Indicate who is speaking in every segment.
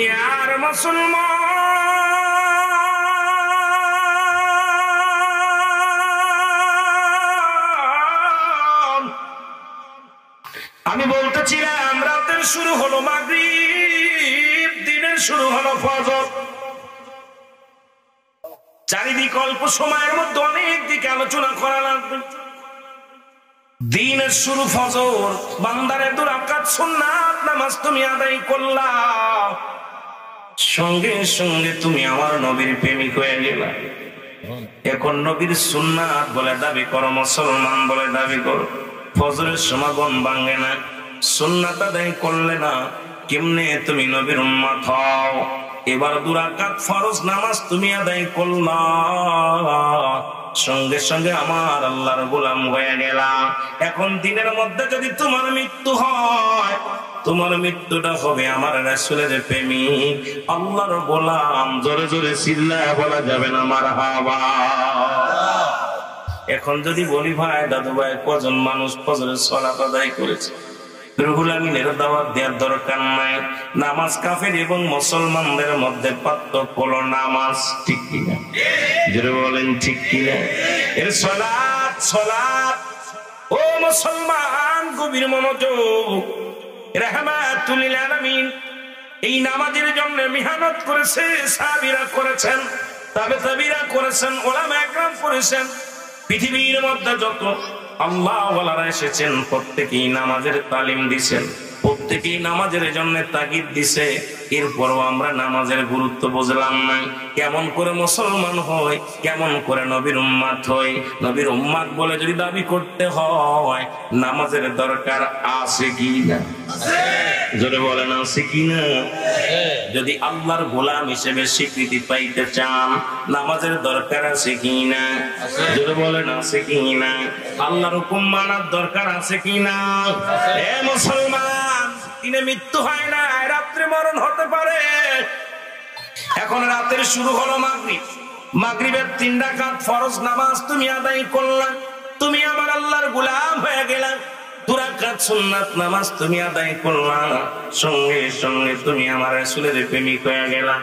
Speaker 1: ইয়ার মুসলমান, আমি বলতেছিলাম রাতের শুরু হলো মাগরিব, দিনের শুরু হলো ফজর। চারিদিক অল্প সময়ের মধ্যে অনেক দিকে আলোচনা করা লাগবে। দিনের শুরু ফজর, বান্দারে 2 রাকাত সুন্নাত নামাজ তুমি আদায় করলা, সঙ্গে সঙ্গে তুমি আমার নবীর প্রেমিক হয়ে গেলা। এখন নবীর সুন্নাত বলে দাবি করো, মুসলমান বলে দাবি করো, ফজরের সমাগম ভাঙে না, সুন্নাত আদায় করলে না, কেমনে তুমি নবীর উম্মত হও? এবার 2 রাকাত ফরজ নামাজ তুমি আদায় করলা, সঙ্গে সঙ্গে আমার আল্লাহর গোলাম হয়ে গেলাম। এখন দিনের মধ্যে যদি তোমার মৃত্যু হয়, তোমার মৃত্যুটা হবে আমার রাসূলের প্রেমিক, আল্লাহর গোলাম। জোরে জোরে চিল্লায় বলা যাবে না মারহাবা। এখন যদি বলি ভাই দাদু ভাই কজন মানুষ ফজরের সালাত আদায় করেছে, রুহুল আমিনের দাওয়াত দেওয়ার দরকার নাই। নামাজ কাফের এবং মুসলমানদের মধ্যে পার্থক্য হলো নামাজ, ঠিক কিনা? জোরে বলেন ঠিক কিনা? এর সালাত সালাত। ও মুসলমান, গভীর মনোযোগ। রাহমাতুল লিল আলামিন এই নামাজের জন্য মেহনত করেছে, সাহাবীরা করেছেন, তাবেঈরা করেছেন, উলামা একরাম করেছেন। পৃথিবীর মধ্যে যত আল্লাহ ওয়ালারা এসেছেন প্রত্যেকেই নামাজের তালিম দিয়েছেন, প্রত্যেকেই নামাজের জন্য তাগিদ দিছে। এরপরও আমরা নামাজের গুরুত্ব বুঝলাম না। কেমন করে মুসলমান হয়, কেমন করে নবীর উম্মত হয়? নবীর উম্মত বলে যদি দাবি করতে হয়, নামাজের দরকার আছে কি না? জোরে বলেন আছে কি না? যদি আল্লাহর গোলাম হিসেবে স্বীকৃতি পাইতে চান, নামাজের দরকার আছে কি না? জোরে বলেন আছে কি না? আল্লাহর হুকুম মানার দরকার আছে কি না? এ মুসলমান, দিনে মৃত্যু হয় না, রাত্রে মরণ হতে পারে। এখন রাতের শুরু হলো মাগরিব, মাগরিবের 3 রাকাত ফরজ নামাজ তুমি আদায় করলা, তুমি আমার আল্লাহর গোলাম হয়ে গেলা। 2 রাকাত সুন্নাত নামাজ তুমি আদায় করলা, সঙ্গে সঙ্গে তুমি আমার রাসূলের প্রেমিক হয়ে গেলা।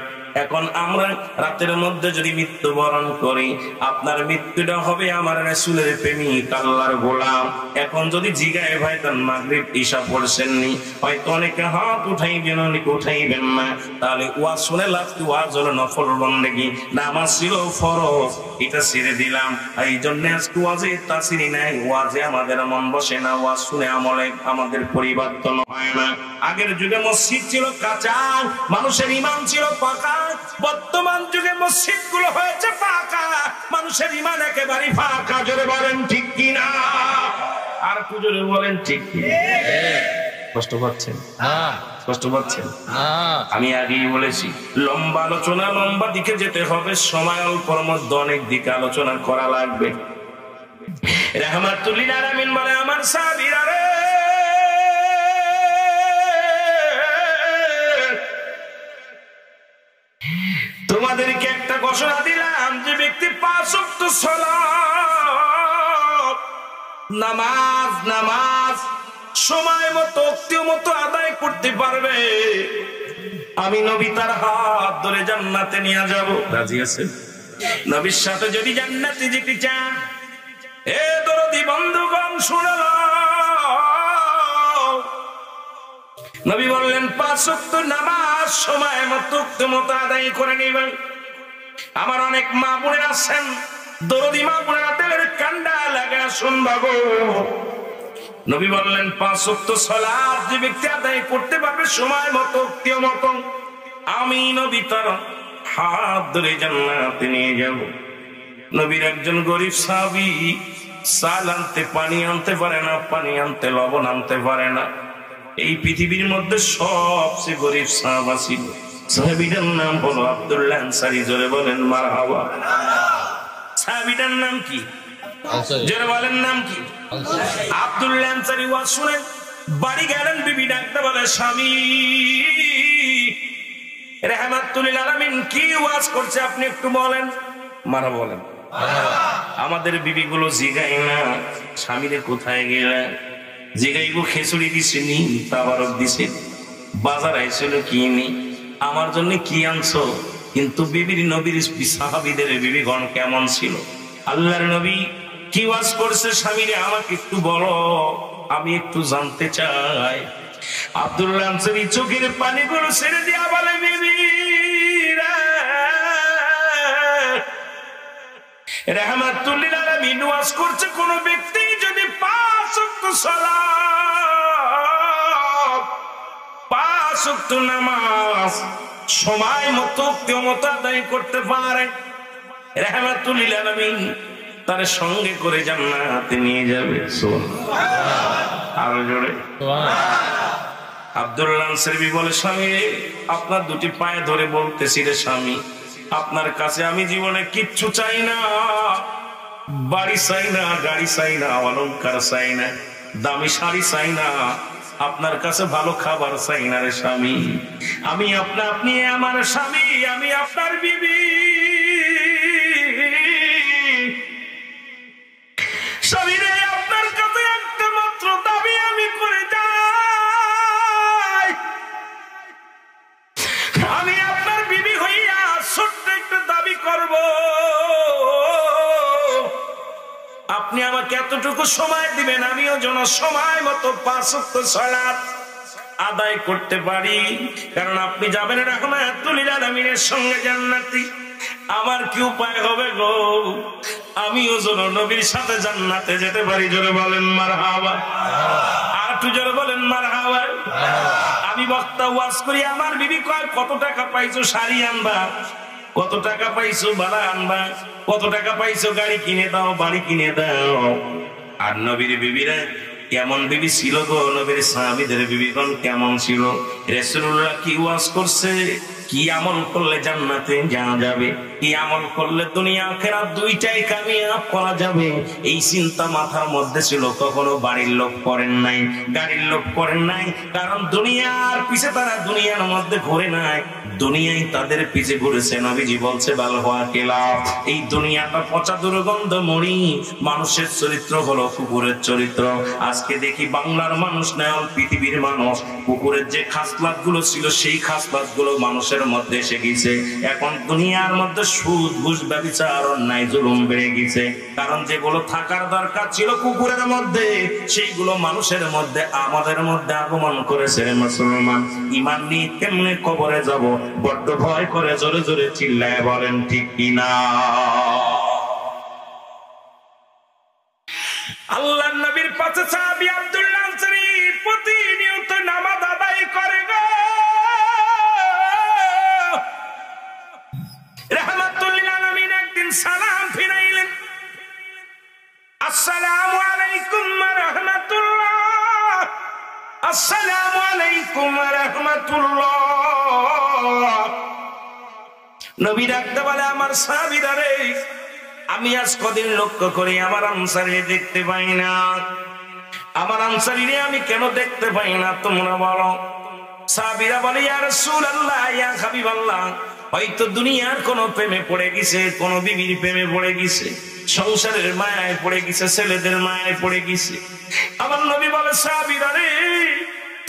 Speaker 1: এখন আমরা রাতের মধ্যে যদি মৃত্যুবরণ করি, আপনার মৃত্যুটা হবে আমার রাসূলের প্রেমিক, আল্লাহর গোলাম। এখন যদি জিগায় ভাই তার মাগরিব ঈশা পড়ছেননি, হয়তো অনেকে হাত উঠাইবেন, অনেকে উঠাইবেন না। তাহলে ওয়াজ শুনে লাভ কি? ওয়াজ হলো নফল বন্দেগী, নামাজ ছিল ফরজ, এটা ছেড়ে দিলাম। এই জন্য আজকে ওয়াজে তাসিরি নাই, ওয়াজে আমাদের মন বসে না, ওয়াজ শুনে আমলে আমাদের পরিবর্তন হয় না। আগের যুগে মসজিদ ছিল কাঁচা, মানুষের ঈমান ছিল পাকা। বর্তমান যুগে মসজিদ গুলো হয়েছে পাকা, মানুষের ঈমান একেবারে ফাঁকা। জোরে বলেন ঠিক কিনা? আর একটু জোরে বলেন ঠিক কিনা? কষ্ট পাচ্ছেন? কষ্ট পাচ্ছেন? আমি আগেই বলেছি, লম্বা আলোচনা, লম্বা দিকে যেতে হবে, সময় অল্পর মধ্যে অনেক দিকে আলোচনা করা লাগবে। রাহমাতুল লিল আলামিন বলে, আমার সাহাবীরা রে, তোমাদেরকে একটা ঘোষণা দিলাম, যে ব্যক্তি 5 ওয়াক্ত সালাত নামাজ সময় মতো মতো আদায় করতে পারবে, আমি নবী তার হাত ধরে জান্নাতে নিয়ে যাব। রাজি আছেন? নবীর সাথে যদি জান্নাতে যেতে চান, এ দরদি বন্ধুগণ শুনো, নবী বললেন 5 ওয়াক্ত নামাজ সময় মতো আদায় করে নেবেন। আমার অনেক মা বোনেরা আছেন, দরদি মা বোনেরা, তেলের কান্ডা লাগা শুনবা গো। নবী বললেন 5 ওয়াক্ত সালাত যে ব্যক্তি আদায় করতে পারবে সময় মতো আমি নবী তার হাত ধরে জান্নাতে নিয়ে যাব। নবীর একজন গরিব সাহাবী, চাল আনতে পানি আনতে পারে না, পানি আনতে লবণ আনতে পারে না। এই পৃথিবীর মধ্যে সবচেয়ে গরিব সাহাবা ছিল। সাহাবীটার নাম হলো আব্দুল্লাহ আনসারী। জোরে বলেন মারহাবা। সাহাবীটার নাম কি? জোরে বলেন নাম কি? আব্দুল্লাহ আনসারী। ওয়াজ শুনে বাড়ি গেলেন, বিবি ডাকতে বলে, স্বামী রাহমাতুল লিল আলামিন কি ওয়াজ করছে আপনি একটু বলেন। মারহাবা বলেন। আমাদের বিবি গুলো জিগাই না, স্বামীরে কোথায় গেলে জিগাইবো, খেচুড়ি দিছেনি, তাবারক দিছে, বাজার আইছিল কিনি, আমার জন্য কি আনছো? কিন্তু বিবির নবীর সাহাবীদের বিবিগণ কেমন ছিল? আল্লাহর নবী কি ওয়াজ করছে স্বামীরে আমাকে একটু বলো, আমি একটু জানতে চাই। আব্দুল্লাহ আনসারী চোখের পানিগুলো ছেড়ে দিয়া বলে, বিবি রাহমাতুল লিল আলামিন ওয়াজ করছে, কোন ব্যক্তি যদি 5 ওয়াক্ত সালাত 5 ওয়াক্ত নামাজ সময় মতো কেমত আদায় করতে পারে, রাহমাতুল লিল আলামিন তার সঙ্গে করে জান্নাতে নিয়ে যাবে। সুবহানাল্লাহ, আরো জোরে সুবহানাল্লাহ। আব্দুল্লাহ আনসারী বলে, স্বামী আপনার দুটি পায়ে ধরে বলতেছি রে স্বামী, আপনার কাছে আমি জীবনে কিচ্ছু চাই না, বাড়ি চাই না, গাড়ি চাই না, অলংকার চাই না, দামি শাড়ি চাই না, আপনার কাছে ভালো খাবার চাই না রে স্বামী। আমি আপনি আমার স্বামী, আমি আপনার বিবি। স্বামী রে, আপনার কাছে একটা মাত্র দাবি আমি করে যাই, আমি আপনার বিবি হইয়া ছোট্ট একটা দাবি করব, আপনি আমাকে এতটুকু সময় দিবেন, আমিও যেন সময় মতো 5 ওয়াক্ত সালাত আদায় করতে পারি। কারণ আপনি যাবেন রাহমাতুল লিল আলামিনের সঙ্গে জান্নাতি। আমার কি উপায় হবে গো, আমিও যেন নবীর সাথে জান্নাতে যেতে পারি? জোরে বলেন মারহাবা। আর একটু জোরে বলেন মারহাবা। আমি বক্তা ওয়াজ করি, আমার বিবি কয়, কত টাকা পাইছো শাড়ি আনবা, কত টাকা পাইছো বালা আনবা, কত টাকা পাইছো গাড়ি কিনে দাও, বাড়ি কিনে দাও। আর নবীর বিবিরা কেমন বিবি ছিল গো, নবীর সাহাবীদের বিবিগণ কেমন ছিল? রাসূলুল্লাহ কি ওয়াজ করছে, কি আমল করলে জান্নাতে যাওয়া যাবে, কি আমল করলে দুনিয়া আখিরাত দুইটাই কামিয়াব করা যাবে, এই চিন্তা মাথার মধ্যে ছিল। কখনো বাড়ির লোক করেন নাই, গাড়ির লোক করেন নাই, কারণ দুনিয়ার পিছে তারা দুনিয়ার মধ্যে ঘুরে নাই, দুনিয়ায় তাদের পিছে ঘুরেছে। নবীজি বলছে, বাল হওয়া কেলা, এই দুনিয়াটা পচা দুর্গন্ধ মরি, মানুষের চরিত্র হলো কুকুরের চরিত্র। আজকে দেখি বাংলার মানুষ নয়, পৃথিবীর মানুষ কুকুরের যে খাসলাত গুলো ছিল সেই খাসলাত গুলো মানুষের মধ্যে এসে গেছে। এখন দুনিয়ার মধ্যে সুদ, ঘুষ, ব্যভিচার, অন্যায়, জুলুম বেড়ে গেছে। কারণ যেগুলো থাকার দরকার ছিল কুকুরের মধ্যে, সেইগুলো মানুষের মধ্যে, আমাদের মধ্যে আগমন করেছে। মুসলমান ঈমান নিয়ে কেমনে কবরে যাব, বড্ড ভয় করে। জোরে জোরে চিল্লায় বলেন ঠিক কিনা? আল্লাহর নবীর পাশে সাহাবী আব্দুল্লাহ আনসারী প্রতিনিয়ত নামাজ আদায় করে গো। রাহমাতুল লিল আলামিন একদিন সালাম ফিরাইলেন, আসসালামু আলাইকুম ওয়া রাহমাতুল্লাহ, আসসালামু আলাইকুম ওয়া রাহমাতুল্লাহ। নবী ডাকতে বলে, আমার সাহাবীরা রে, আমি আজ কদিন লক্ষ্য করি আমার আনসারী দেখতে পাই না, আমার আনসারী রে আমি কেন দেখতে পাই না, তোমরা বলো। সাহাবীরা বলে, ইয়া রাসূলুল্লাহ, ইয়া হাবিবাল্লাহ, হয়তো দুনিয়ার কোন প্রেমে পড়ে গেছে, কোন বিবির প্রেমে পড়ে গেছে, সংসারের মায়ায় পড়ে গেছে, ছেলেদের মায়ায় পড়ে গেছে। আমার নবী বলে, সাহাবীরা রে,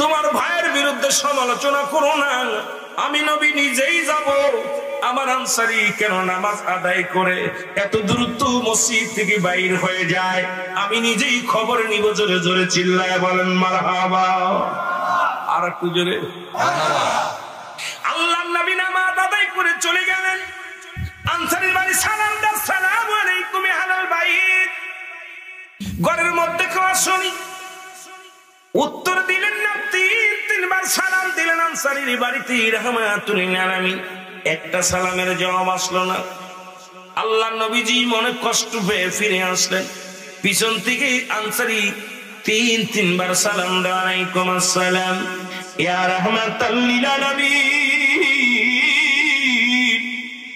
Speaker 1: তোমার ভাইয়ের বিরুদ্ধে সমালোচনা করো না, আমি নবী নিজেই যাব। আমার আনসারী কেন নামাজ আদায় করে এত দ্রুত মসজিদ থেকে বাইর হয়ে যায়, আমি নিজেই খবর নিব। জোরে জোরে চিল্লায় বলেন মারহাবা। আর একটু জোরে। আল্লাহর নবী নামাজ আদায় করে চলে গেলেন, আনসারীর বাড়ি সালাম দাও, আসসালামু আলাইকুম আহলাল বাইত। ঘরের মধ্যে কেউ আসেনি, উত্তর দিলেন না, 3-3 সালাম দিলেন আনসারীর বাড়িতে। রাহমাতুল লিল আলামিন একটা সালামের জবাব আসলো না। আল্লাহর নবীজি মনে কষ্ট পেয়ে ফিরে আসলেন। পিছন থেকে আনসারী 3-3 সালাম দেন, আলাইকুম আসসালাম ইয়া রাহমাতাল লিল আলামিন,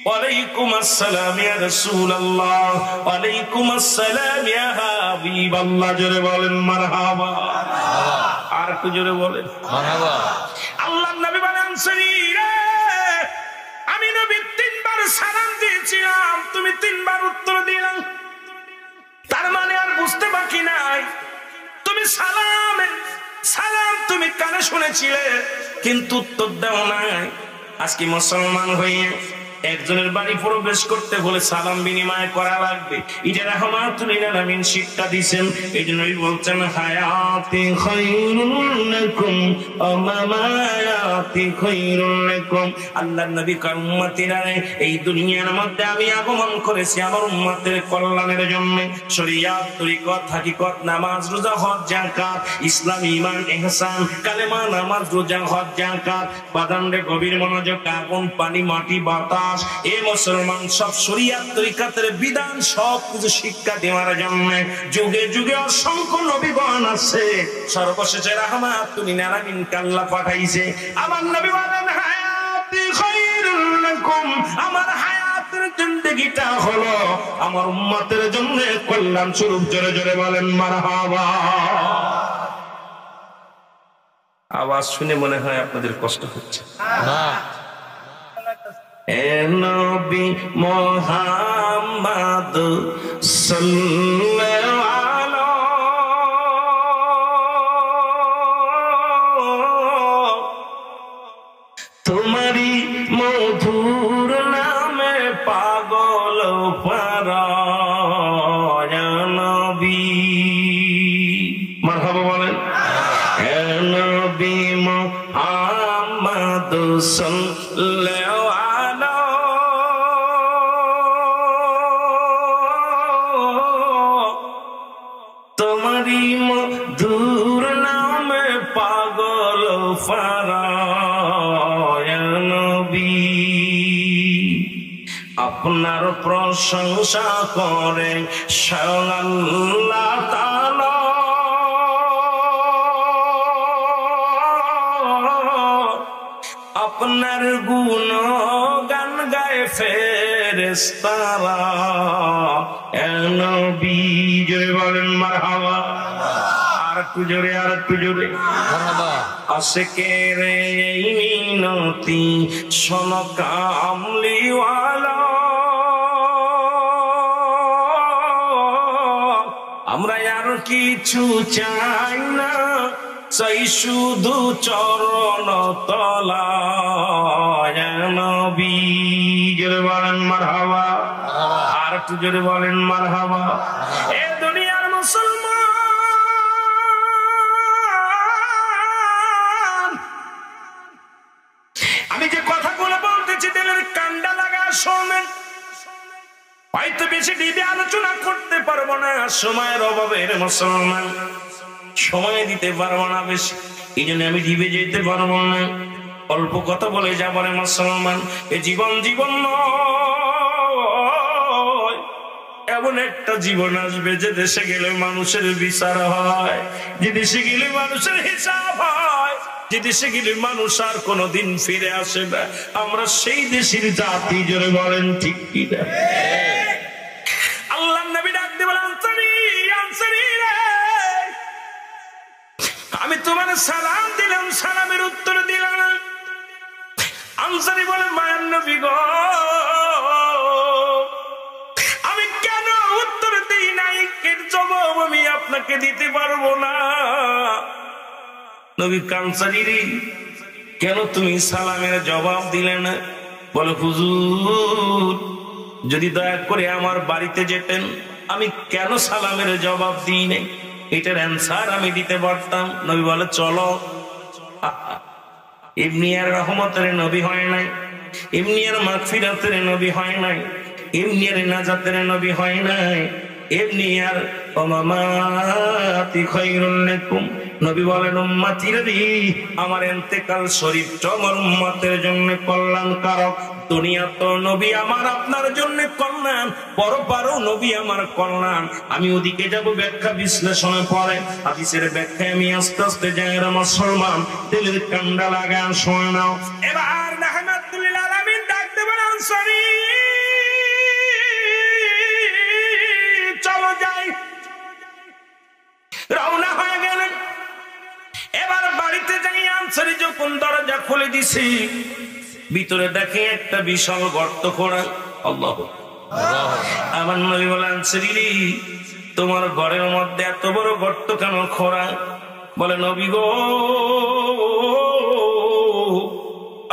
Speaker 1: ওয়ালাইকুম আসসালাম ইয়া রাসূলুল্লাহ, ওয়ালাইকুম আসসালাম ইয়া হাবিবাল্লাহ। জোরে বলেন মারহাবা। আর একটু জোরে বলেন মারহাবা। আল্লাহর নবী বলেন, আনসারী রে, আমি নবী 3 সালাম দিয়েছিলাম, তুমি 3 উত্তর দিলাম, তার মানে আর বুঝতে বাকি নাই, তুমি সালাম তুমি কানে শুনেছিলে কিন্তু উত্তর দাও নাই। আজকে মুসলমান হয়ে একজনের বাড়ি প্রবেশ করতে হলে সালাম বিনিময় করা লাগবে। এটা রাহমাতুল লিল আলামিন শিক্ষা দিয়েছেন। এই জন্যই বলছেন হায়াতি খায়রুল লাকুম আমামায়াতি খায়রুল লাকুম। আল্লাহর নবী কার উম্মতিরা এই দুনিয়ার মধ্যে আমি আগমন করেছি আমার উম্মতের কল্যাণের জন্য। শরীয়ত, তরিকত, হাকিকত, নামাজ, রোজা, হজ, যাকাত, ইসলাম, ঈমান, ইহসান, কালেমা, নামাজ, রোজা, হজ, যাকাত, বাদানরে গভীর মনোযোগ, আগুন, পানি, মাটি, বাতাস, এ মুসলমান সব শরীয়ত তরিকাতের বিধান সব কিছু শিক্ষা দেওয়ার জন্য যুগে যুগে অসংখ্য নবীগণ আছে। সর্বশেষে রাহমাতুল লিল আলামিন আল্লাহ পাঠাইছে। আমার নবী বলেন হায়াতি খায়রুল লাকুম, আমার হায়াতের জিন্দেগিটা হলো আমার উম্মতের জন্য কল্যাণ স্বরূপ। জোরে জোরে বলেন মারহাবা। আওয়াজ শুনে মনে হয় আপনাদের কষ্ট হচ্ছে না। এ নবী মুহাম্মদ সাল্লাল্লাহু আলাইহি, তোমারি মধুর নামে পাগল পারা নবী। মারহাবা বলেন। এ নবী মুহাম্মদ সাল্লাল্লাহু তোমারি মধুর নামে পাগল ফারায় নবী। আপনার প্রশংসা করে স্বয়ং আল্লাহ তাআলা, আপনার গুণগান গায় ফেরেশতারা। এ নবী জোরে বলেন মারহাবা। আর একটু জোরে, আর একটু জোরে মারহাবা। আশিকের এই মিনতি শোনো কামলিওয়ালা, আমরা আর কিছু চাই না, চাই শুধু চরণ তলায় নবী। জোরে বলেন মারহাবা। আর একটু জোরে বলেন মারহাবা। এ দুনিয়ার মুসলমান, আমি যে কথাগুলো বলতেছি দিলের কান্ডা লাগা শোনেন। হয়তো বেশি ডিবে আলোচনা করতে পারবো না, সময়ের অভাবে মুসলমান সময় দিতে পারবো না বেশি, এই জন্য আমি ডিবে যেতে পারবো না। অল্প কথা বলে যাবো রে মুসলমান। এ জীবন জীবন নয়, এমন একটা জীবন আসবে যে দেশে গেলে মানুষের বিচার হয়, যে দেশে গেলে মানুষের হিসাব হয়, যে দেশে গেলে মানুষ আর কোনোদিন ফিরে আসে না। আমরা সেই দেশের জাতি। জোরে বলেন ঠিক কি না? আল্লাহ নবী ডাক দিয়ে বলেন আনসারী, আনসারী রে, আমি তোমার সালাম দিলাম, সালামের উত্তর দিলাম না। আনসারী বলে মায়ার নবী গো, আমি কেন উত্তর দিই নাই, এর জবাব আমি আপনাকে দিতে পারবো না। নবী আনসারী রে, কেন তুমি সালামের জবাব দিলে না? বলে হুজুর, যদি দয়া করে আমার বাড়িতে যেতেন আমি কেন সালামের জবাব দিই নাই, এটার অ্যান্সার আমি দিতে পারতাম। নবী বলে চলো। এমনি আর রহমতের নবী হয় নাই, এমনি আর মাগফিরাতের নবী হয় নাই, এমনি আর নাজাতের নবী হয় নাই, এমনি আর আমামাতি খায়রুল লাকুম। নবী বলেন উম্মতিরা রে, আমার ইন্তেকাল শরীফ আমার উম্মতের জন্য কল্যাণকারক। দুনিয়া তো নবী আমার আপনার জন্য কল্যাণ, পরপারও নবী আমার কল্যাণ। আমি ওদিকে যাব ব্যাখ্যা বিশ্লেষণে পরে, হাদিসের ব্যাখ্যায় আমি আস্তে আস্তে যাই। মুসলমান দিলের কান্ডা লাগা শোনা নাও। এবার রাহমাতুল লিল আলামিন ডাক দেবেন আনসারী, চলো যাই। রওনা হয়ে গেলেন। এবার বাড়িতে যাই আনসারী যখন দরজা খুলে দিছি, ভিতরে দেখে একটা বিশাল গর্ত খোঁড়া। আল্লাহু আমার নবী বলেন আনসারী রে, তোমার ঘরের মধ্যে এত বড় গর্ত কেন খোঁড়া? বলে নবী গো,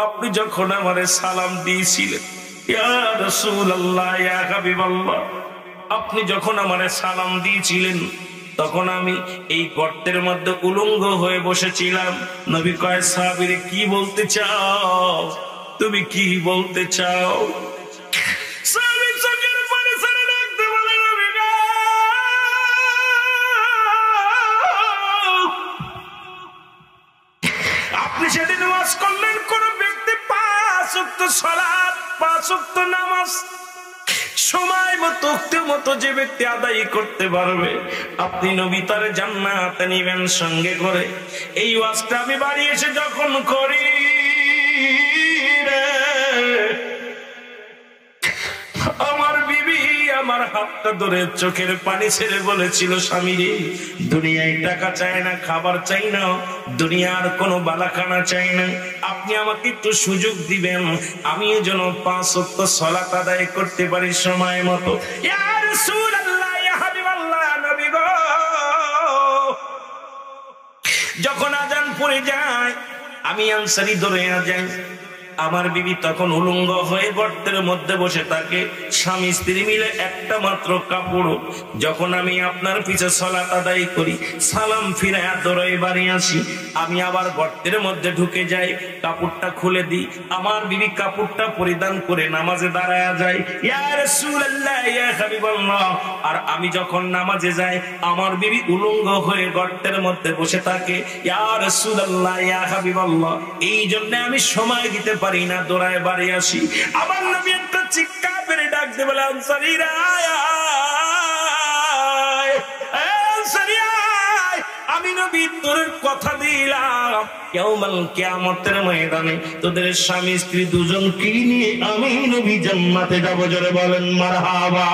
Speaker 1: আপনি আপনি যখন আমারে সালাম দিয়েছিলেন, ইয়া রাসূলুল্লাহ, ইয়া হাবিবাল্লাহ, আপনি যখন আমারে সালাম দিয়েছিলেন তখন আমি এই গর্তের মধ্যে উলঙ্গ হয়ে বসেছিলাম। নবী কয়, সাহাবীরে কি বলতে চাও, তুমি কি বলতে চাও? সাহাবী চোখের পানি ছেড়ে ডাকতে বলে, নবী গো, আপনি সেদিন ওয়াজ করলেন কোন ব্যক্তি 5 ওয়াক্ত সালাত, 5 ওয়াক্ত নামাজ সময় মতো যে ব্যক্তি আদায় করতে পারবে, আপনি নবী তার জান্নাতে নিবেন সঙ্গে করে। এই ওয়াজটা আমি বাড়ি এসে যখন করি, আমার বিবি আমার হাতটা ধরে চোখের পানি ছেড়ে বলেছিল, স্বামী রে, দুনিয়ায় টাকা চাই না, খাবার চাই না, দুনিয়ার কোনো বালাখানা চাই না, আপনি আমাকে একটু সুযোগ দিবেন, আমি যেন 5 ওয়াক্ত সালাত আদায় করতে পারি সময় মতো। ইয়া রাসূলুল্লাহ, ইয়া হাবিবাল্লাহ, নবী গো, যখন আজান পড়ে যায় আমি আনসারী ধরে যাই। আমার বিবি তখন উলঙ্গ হয়ে গর্তের মধ্যে বসে থাকে, স্বামী স্ত্রী মিলে একটা মাত্র কাপড়। যখন আমি আপনার পিছে সালাত আদায় করি, সালাম ফিরায়া দৌড়ে বাড়ি আসি, আমি আবার গর্তের মধ্যে ঢুকে যাই, কাপড়টা খুলে দিই, আমার বিবি কাপড়টা পরিধান করে নামাজে দাঁড়ায়া যায়। ইয়া রাসূলুল্লাহ, ইয়া হাবিবাল্লাহ, আর আমি যখন নামাজে যাই আমার বিবি উলঙ্গ হয়ে গর্তের মধ্যে বসে থাকে। ইয়া রাসূলুল্লাহ, ইয়া হাবিবাল্লাহ, এই জন্য আমি সময় দিতে পারি না, দৌড়ায় বাড়ি আসি। আমার নবী একটা চিৎকার করে ডাক দিয়ে বলে, আনসারীরা আমি নবী তোর কথা দিলাম, কিয়ামত কিয়ামতের ময়দানে তোদের স্বামী স্ত্রী দুজনকে নিয়ে আমি নবী জান্নাতে যাব। জোরে বলেন মারহাবা।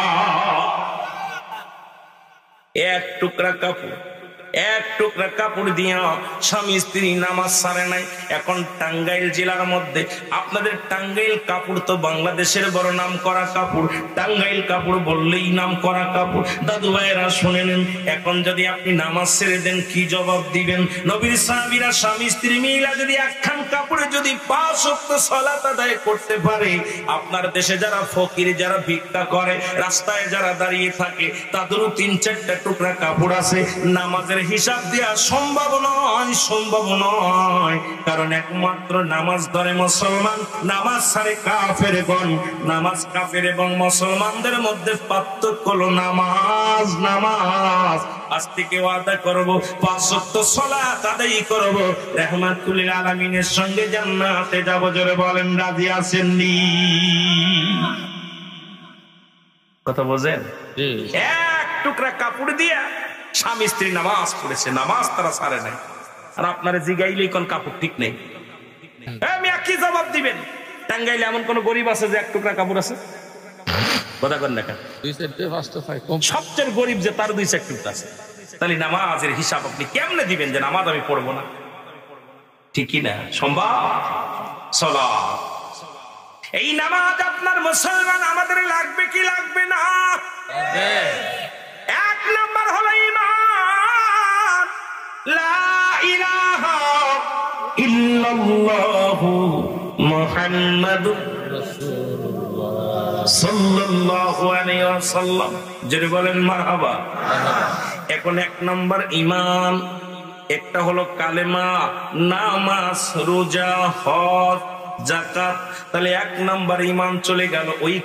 Speaker 1: এক টুকরা কাপড় দিয়া স্বামী স্ত্রী নামাজ সারে নাই। এখন টাঙ্গাইল জেলার মধ্যে, আপনাদের টাঙ্গাইল কাপড় তো বাংলাদেশের বড় নাম করা কাপড়, টাঙ্গাইল কাপড় বললেই নাম করা কাপড়। দাদু ভাইয়েরা শুনে নেন, এখন যদি আপনি নামাজ ছেড়ে দেন কি জবাব দিবেন? নবীর সাহাবীরা স্বামী স্ত্রী মিলা যদি একখান কাপড়ে যদি 5 ওয়াক্ত সালাত আদায় করতে পারে, আপনার দেশে যারা ফকির, যারা ভিক্ষা করে, রাস্তায় যারা দাঁড়িয়ে থাকে, তাদেরও 3-4টা টুকরা কাপড় আছে, নামাজের হিসাব দেওয়া সম্ভব নয়। কারণ একমাত্র নামাজ ধরে মুসলমান, নামাজ ছাড়ে কাফেরগণ। নামাজ কাফের এবং মুসলমানদের মধ্যে পার্থক্য হলো নামাজ। আজ থেকে ওয়াদা করব 5 ওয়াক্ত সালাত আদায় করব, রাহমাতুল লিল আলামিনের সঙ্গে জান্নাতে যাব। জোরে বলেন রাজি আছেন নি? কথা বোঝেন? এক টুকরা কাপড় দিয়া স্বামী স্ত্রী নামাজ পড়েছে, নামাজ তারা ছাড়ে নাই। আর আপনারা জিগাইলেই কোন কাপড় ঠিক নেই, আমি কি জবাব দিবেন? টাঙ্গাইলে এমন কোন গরিব আছে যে এক টুকরা কাপড় আছে? কথা কন না, সবচেয়ে গরিব যে তার 2-4 টুকরা আছে। তাহলে নামাজের হিসাব আপনি কেমনে দিবেন যে নামাজ আমি পড়বো না? ঠিক কি না? সম্ভব? সালাত, এই নামাজ আপনার মুসলমান আমাদের লাগবে কি লাগবে না? এক নম্বর হলো ঈমান, লা ইলাহা ইল্লাল্লাহু মুহাম্মাদুর রাসূলুল্লাহ সাল্লাল্লাহু আলাইহি ওয়াসাল্লাম। জোরে বলেন মারহাবা। এখন 1 নম্বর ঈমান, একটা হলো কালেমা, নামাজ, রোজা, হজ, যাকাত। তাহলে 1 নম্বর ঈমান চলে গেল। ওই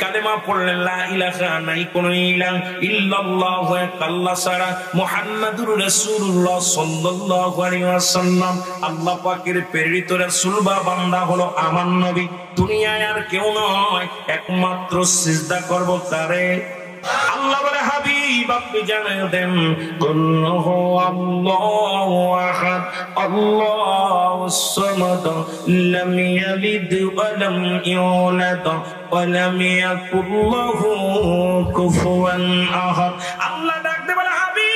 Speaker 1: কালেমা পড়লে লা ইলাহা, নাই কোন ইলাহ ইল্লাল্লাহু, আল্লাহ ছাড়া, মুহাম্মাদুর রাসূলুল্লাহ সাল্লাল্লাহু আলাইহি ওয়াসাল্লাম আল্লাহ পাকের প্রেরিত রাসূল বা বান্দা হলো আমার নবী। দুনিয়ায় আর কেউ নয়, একমাত্র সিজদা করব কারে? আল্লাহ বলে, হাবিব আপনি জানিয়ে দেন, কুল হুয়াল্লাহু আহাদ আল্লাহুস সামাদ লাম ইয়ালিদ ওয়া লাম ইউলাদ ওয়া লাম ইয়াকুল লাহু কুফুয়ান আহাদ। আল্লাহ ডাকতে বলে, হাবিব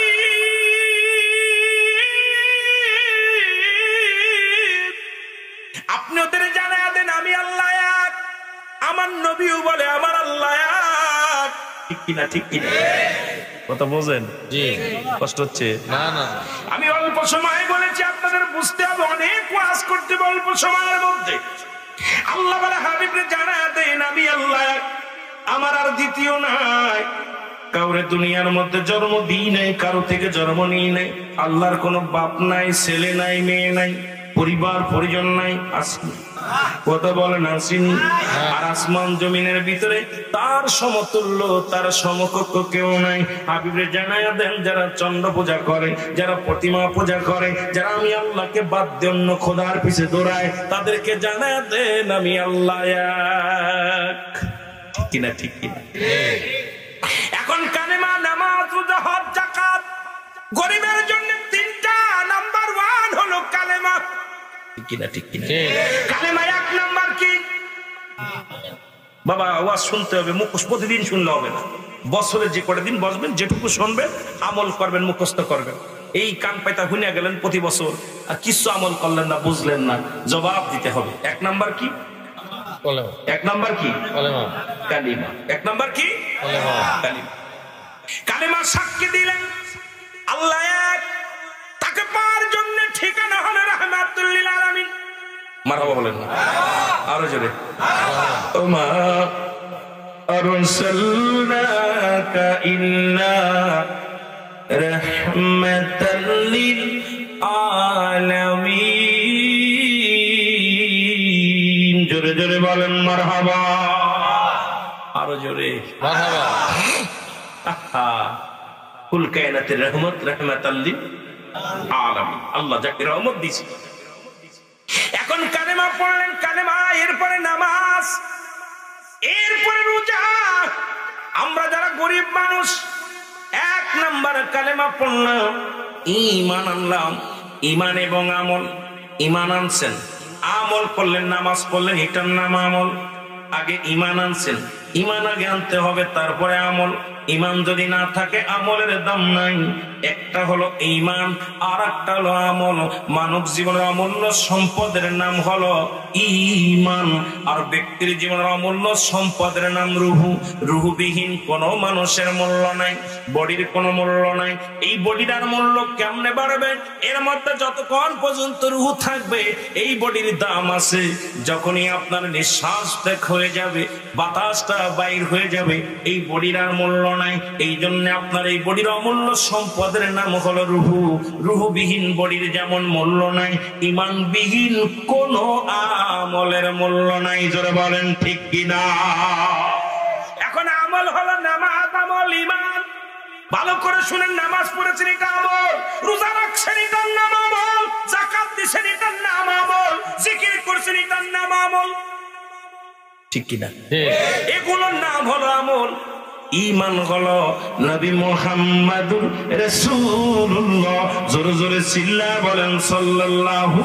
Speaker 1: আপনি ওদের জানিয়ে দেন আমি আল্লাহ এক। আমার নবীও বলে আমার আল্লাহ এক। ঠিক কিনা? কথা বোঝেন?
Speaker 2: জি।
Speaker 1: কষ্ট হচ্ছে?
Speaker 2: না না,
Speaker 1: আমি অল্প সময় বলেছি, আপনাদের বুঝতে হবে, অনেক ওয়াজ করতে হবে অল্প সময়ের মধ্যে। আল্লাহ বলে হাবিবরে জানা দেন আমি আল্লাহ, আমার আর দ্বিতীয় নাই। কাউরে দুনিয়ার মধ্যে জন্ম দিই নাই, কারো থেকে জন্ম নিই নাই। আল্লাহর কোনো বাপ নাই, ছেলে নাই, মেয়ে নাই, পরিবার পরিজন নাই, আসেনি। কথা বলেন আসেনি? আর আসমান জমিনের ভিতরে তার সমতুল্য, তার সমকক্ষ কেউ নাই। হাবিবরে জানায়া দেন, যারা চন্দ্র পূজা করে, যারা প্রতিমা পূজা করে, যারা আমি আল্লাহকে বাদ দিয়ে অন্য খোদার পিছে দৌড়ায়, তাদেরকে জানায়া দেন আমি আল্লাহ এক। ঠিক কিনা? ঠিক কিনা? এখন কালেমা, নামাজ, রোজা, হজ, যাকাত গরিবের জন্য তিনটা। নাম্বার 1 হলো কালেমা। ঠিক কিনা? ঠিক কিনা? কালেমা 1 নাম্বার কি? বাবা ওয়াজ শুনতে হবে, মুখস্থ প্রতিদিন শুনলে হবে না। বছরে যে কটা দিন বসবেন, যেটুকু শুনবেন আমল করবেন, মুখস্থ করবেন। এই কান পাইতা শুনে গেলেন প্রতি বছর, আর কিছু আমল করলেন না, বুঝলেন না, জবাব দিতে হবে। 1 নাম্বার কি? 1 নাম্বার কি? কালিমা। 1 নাম্বার কি? কালিমা। কালিমা সাক্ষী দিলেন আল্লাহ এক, তাকে পাওয়ার জন্য ঠিকানা হলো রাহমাতুল লিল আলামিন। মারহাবা বলেন না আরো জোরে। ওমা আরসালনাকা ইল্লা রাহমাতাল লিল আলামিন। জোরে জোরে বলেন মারহাবা, আরো জোরে মারহাবা। কুল কায়নাতের রহমত রাহমাতাল লিল আলামিন। আল্লাহ যাকে রহমত দিয়েছে। এখন কালেমা পড়লেন, কালেমা, এরপরে নামাজ, এরপরে রোজা। আমরা যারা গরিব মানুষ 1 নাম্বার কালেমা পড়লাম, ঈমান আনলাম। ঈমান এবং আমল। ঈমান আনছেন, আমল করলেন, নামাজ পড়লেন, এটার নাম আমল। আগে ঈমান আনছেন, ঈমান আগে আনতে হবে, তারপরে আমল। ঈমান যদি না থাকে আমলের দাম নাই। একটা হলো ঈমান, আর একটা হলো আমল। মানব জীবনের অমূল্য সম্পদের নাম হলো ঈমান, আর ব্যক্তির জীবনের অমূল্য সম্পদের নাম রুহু। রুহুবিহীন কোনো মানুষের মূল্য নাই, বডির কোনো মূল্য নাই। এই বডিটার মূল্য কেমনে বাড়বে? এর মধ্যে যতক্ষণ পর্যন্ত রুহু থাকবে এই বডির দাম আছে। যখনই আপনার নিঃশ্বাস ত্যাগ হয়ে যাবে, বাতাসটা বাইর হয়ে যাবে, এই বডির আর মূল্য নাই। এই জন্য আপনার এই বডির অমূল্য সম্পদের নাম হলো রুহু। রুহুবিহীন বডির যেমন মূল্য নাই, ঈমানবিহীন কোন আমলের মূল্য নাই। জোরে বলেন ঠিক কিনা? এখন আমল হলো নামাজ, আমল ঈমান। ভালো করে শুনেন, নামাজ পড়েছেন এটা আমল, রোজা রাখছেন এটার নাম আমল, যাকাত দিছেন এটার নাম আমল, জিকির করছেন এটার নাম আমল। ঠিক কিনা? এগুলোর নাম হলো আমল। ঈমান হলো নবী মুহাম্মাদুর রাসূলুল্লাহ। জোরে জোরে চিল্লা বলেন সাল্লাল্লাহু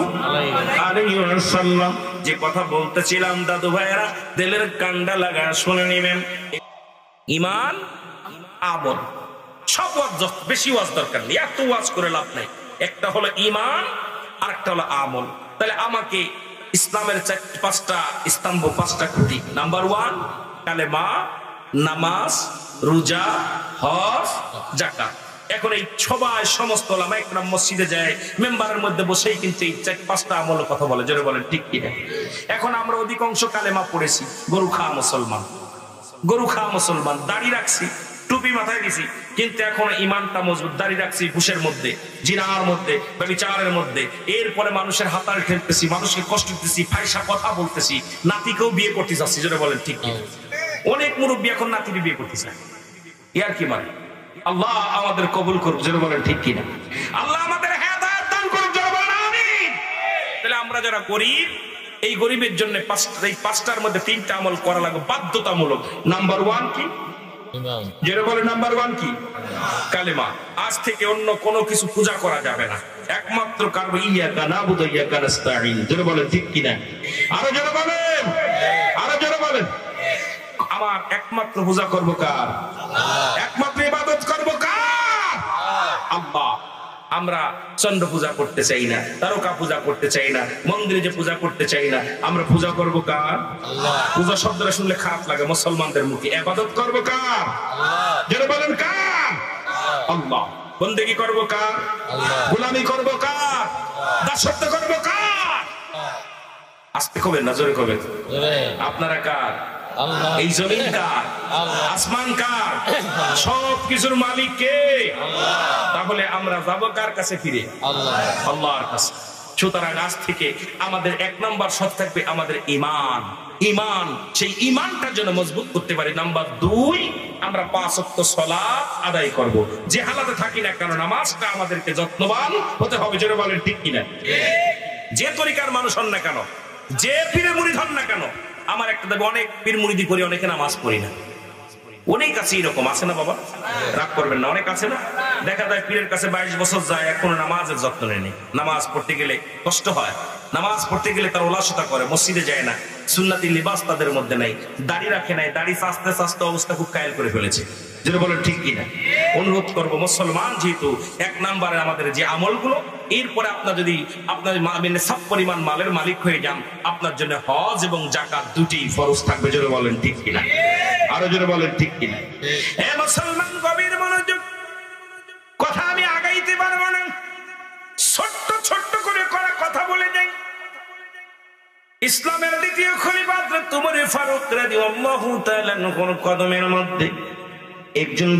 Speaker 1: আলাইহি ওয়াসাল্লাম। যে কথা বলতেছিলাম দাদু ভাইরা, দিলের কান্ডা লাগা শুনে নেবেন। ঈমান, আমল, সব ওয়াজ, বেশি ওয়াজ দরকার নেই, এত ওয়াজ করে লাভ নাই। একটা হলো ঈমান, আর একটা হলো আমল। তাহলে আমাকে ইসলামের 5টা স্তম্ভ, 5টা খুঁটি। নাম্বার 1 কালেমা, নামাজ, রোজা, হজ, যাকাত। এখন এই সবাই সমস্ত ওলামা একরাম মসজিদে যায়, মেম্বারের মধ্যে বসেই কিন্তু এই 5টা আমলের কথা বলে। জোরে বলেন ঠিক কিনা? এখন আমরা অধিকাংশ কালেমা পড়েছি, গরু খা মুসলমান, গরু খা মুসলমান, দাড়ি রাখছি, টুপি মাথায় দিছি, কিন্তু এখন ঈমানটা মজবুত। দাড়ি রাখছি ঘুষের মধ্যে, জিনার মধ্যে, ব্যভিচারের মধ্যে। এরপরে মানুষের হাতাল ঠেলতেছি, মানুষকে কষ্ট দিতেছি, ফাইসা কথা বলতেছি, নাতিকেও বিয়ে করতে যাচ্ছি। জোরে বলেন ঠিক কিনা? অনেক মুরব্বী এখন নাতিকে বিয়ে করতে চায়। ইয়ার কি মানে? আল্লাহ আমাদের কবুল করুক। জোরে বলেন ঠিক কিনা? আল্লাহ আমাদের হেদায়েত দান করুক। জোরে বলেন আমিন। তাহলে আমরা যারা গরিব, এই গরিবের জন্য 5টার মধ্যে 3টা আমল করা লাগবে, বাধ্যতামূলক। নাম্বার 1 কি? জোরে বলেন নাম্বার 1 কি? কালেমা। আজ থেকে অন্য কোনো কিছু পূজা করা যাবে না, একমাত্র কারবে ইয়াকা নাবুদু ওয়া ইয়াকা নাস্তাঈন। জোরে বলেন ঠিক কিনা? আরো জোরে বলেন, আরো জোরে বলেন। আমার একমাত্র পূজা করব কার? একমাত্র ইবাদত করব কার? আল্লাহ। আমরা চন্দ্র পূজা করতে চাই না, তারকা পূজা করতে চাই না, মন্দিরে যে পূজা করতে চাই না। আমরা পূজা করব কার? আল্লাহ। পূজা শব্দটা শুনলে খারাপ লাগে মুসলমানদের মুখে। ইবাদত করব কার? আল্লাহ। যারা বলেন কার? আল্লাহ। বন্দেগী করবো কার? গোলামি করবো কার? দাসত্ব করবো কার? আস্তে কবেন না জোরে কবেন। আপনারা কার? এই জমিন কার? আসমান কার? সব কিছুর মালিক কে? তাহলে আমরা যাবো কার কাছে? ফিরে আল্লাহর কাছে। সুতরাং আজ থেকে আমাদের 1 নাম্বার শর্ত থাকবে আমাদের ঈমান। ঈমান, সেই ঈমানটার জন্য মজবুত করতে পারি। নাম্বার 2, আমরা 5 ওয়াক্ত সালাত আদায় করব। যে হালাতে থাকি না কেন নামাজটা আমাদেরকে যত্নবান হতে হবে। জোরে বলেন ঠিক কিনা? যে তরিকার মানুষ হন না কেন, যে পীরে মুরিদ হন না কেন, আমার একটা দেখবে অনেক পীর মুরিদি করি, অনেকে নামাজ পড়ি না। অনেক আছে এরকম, আছে না বাবা? রাগ করবেন না, অনেক আছে না? দেখা যায় পীরের কাছে 22 বছর যায়, এখনো নামাজের যত্ন নেই। নামাজ পড়তে গেলে কষ্ট হয়, নামাজ পড়তে গেলে তার ওলাসতা করে, মসজিদে যায় না, সুন্নতি লিবাস তাদের মধ্যে নাই, দাড়ি রাখে নাই, দাড়ি সাজতে সাজতে অবস্থা খুব কায়েল করে ফেলেছে। যেটা বলেন ঠিক কিনা? অনুরোধ করবো, মুসলমান যেহেতু 1 নাম্বারে আমাদের যে আমলগুলো, এরপরে আপনার যদি আপনার সব পরিমাণ মালের মালিক হয়ে যান, আপনার জন্য হজ এবং যাকাত দুটি ফরজ থাকবে। জোরে বলেন ঠিক কিনা? আরো জোরে বলেন ঠিক কিনা? এ মুসলমান, গভীর মনোযোগ, কথা আমি আগাইতে পারবো না, ছোট্ট ছোট্ট করে করা কথা বলে যাই। ইসলামের দ্বিতীয় খলিফা হযরত উমর ফারুক রাদিয়াল্লাহু তাআলা আনহুর কদমের মধ্যে একজন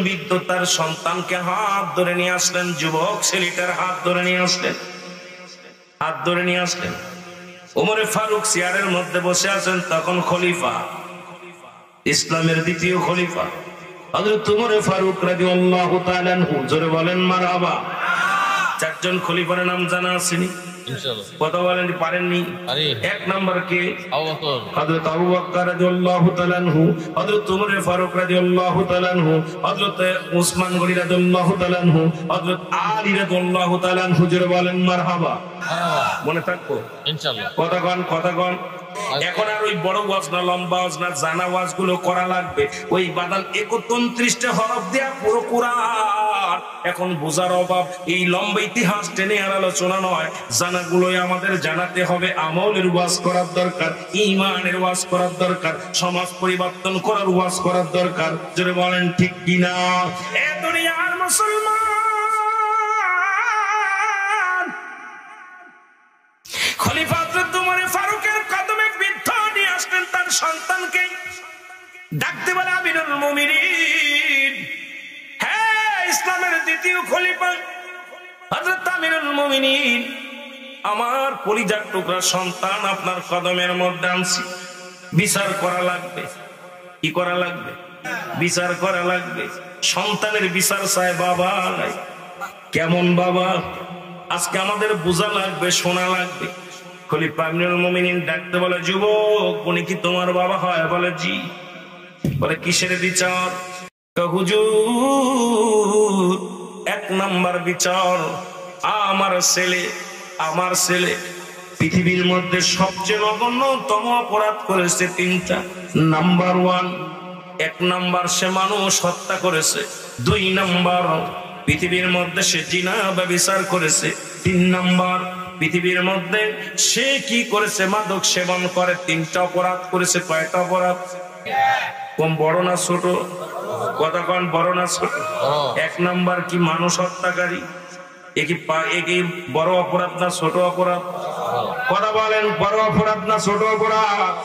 Speaker 1: বৃদ্ধ তার সন্তানকে হাত ধরে নিয়ে আসলেন। যুবক ছেলেটার হাত ধরে নিয়ে আসলেন। উমর ফারুক চেয়ারের মধ্যে বসে আছেন। তখন খলিফা, ইসলামের দ্বিতীয় খলিফা হযরত উমর ফারুক রাদিয়াল্লাহু তাআলা আনহু, জোরে বলেন মারহাবা। 4 জন খলিফার নাম জানা আসেনি? কথা বলেন, পারেননি? 1 নাম্বার কে? হযরত আবু বকর রাদিয়াল্লাহু তাআলা আনহু, হযরত উমর ফারুক রাদিয়াল্লাহু তাআলা আনহু, হযরত উসমান গনি রাদিয়াল্লাহু তাআলা আনহু, হযরত আলী রাদিয়াল্লাহু তাআলা আনহু। জোরে বলেন মারহাবা। মনে থাকবো ইনশাআল্লাহ। কথা কন। এখন আর ওই বড় ওয়াজ না, লম্বা ওয়াজ না, জানা ওয়াজ গুলো করা লাগবে। ওই বাদান 31টা হরফ দেয়া পুরো কোরআন এখন বোঝার অভাব। এই লম্বা ইতিহাস টেনে আর আলোচনা নয়, জানাগুলোই আমাদের জানাতে হবে। আমলের ওয়াজ করার দরকার, ঈমানের ওয়াজ করার দরকার, সমাজ পরিবর্তন করার ওয়াজ করার দরকার। জোরে বলেন ঠিক কিনা? এ দুনিয়ার মুসলমান, খলিফা হযরত উমর ফারুকের কদমে বৃদ্ধ নিয়ে আসলেন তার সন্তানকে। ডাকতে বলে, আমিরুল মুমিনিন, হ্যাঁ ইসলামের দ্বিতীয় খলিফা হযরত আমিরুল মুমিনিন, আমার কলিজার টুকরা সন্তান আপনার কদমের মধ্যে আনছি। বিচার করা লাগবে। কি করা লাগবে? বিচার করা লাগবে। সন্তানের বিচার চায় বাবা নাই। কেমন বাবা? আজকে আমাদের বোঝা লাগবে, শোনা লাগবে। খলিফা আমিরুল মুমিনিন ডাকতে বলে, যুবক, উনি কি তোমার বাবা? হয়। বলে জি। বলে কিসের বিচার? হুজুর, 1 নাম্বার বিচার, আমার ছেলে পৃথিবীর মধ্যে সবচেয়ে নগণ্যতম অপরাধ করেছে 3টা। নাম্বার 1 নাম্বার সে মানুষ হত্যা করেছে। 2 নাম্বার পৃথিবীর মধ্যে সে জিনা ব্যভিচার করেছে। 3 নাম্বার পৃথিবীর মধ্যে সে কি করেছে? মাদক সেবন করে। 3টা অপরাধ করেছে। কয়টা অপরাধ? কম বড় না ছোট? কথা কন, বড় না ছোট? 1 নাম্বার কি মানুষ হত্যাকারী? এ কি বড় অপরাধ না ছোট অপরাধ? কথা বলেন, বড় অপরাধ না ছোট অপরাধ?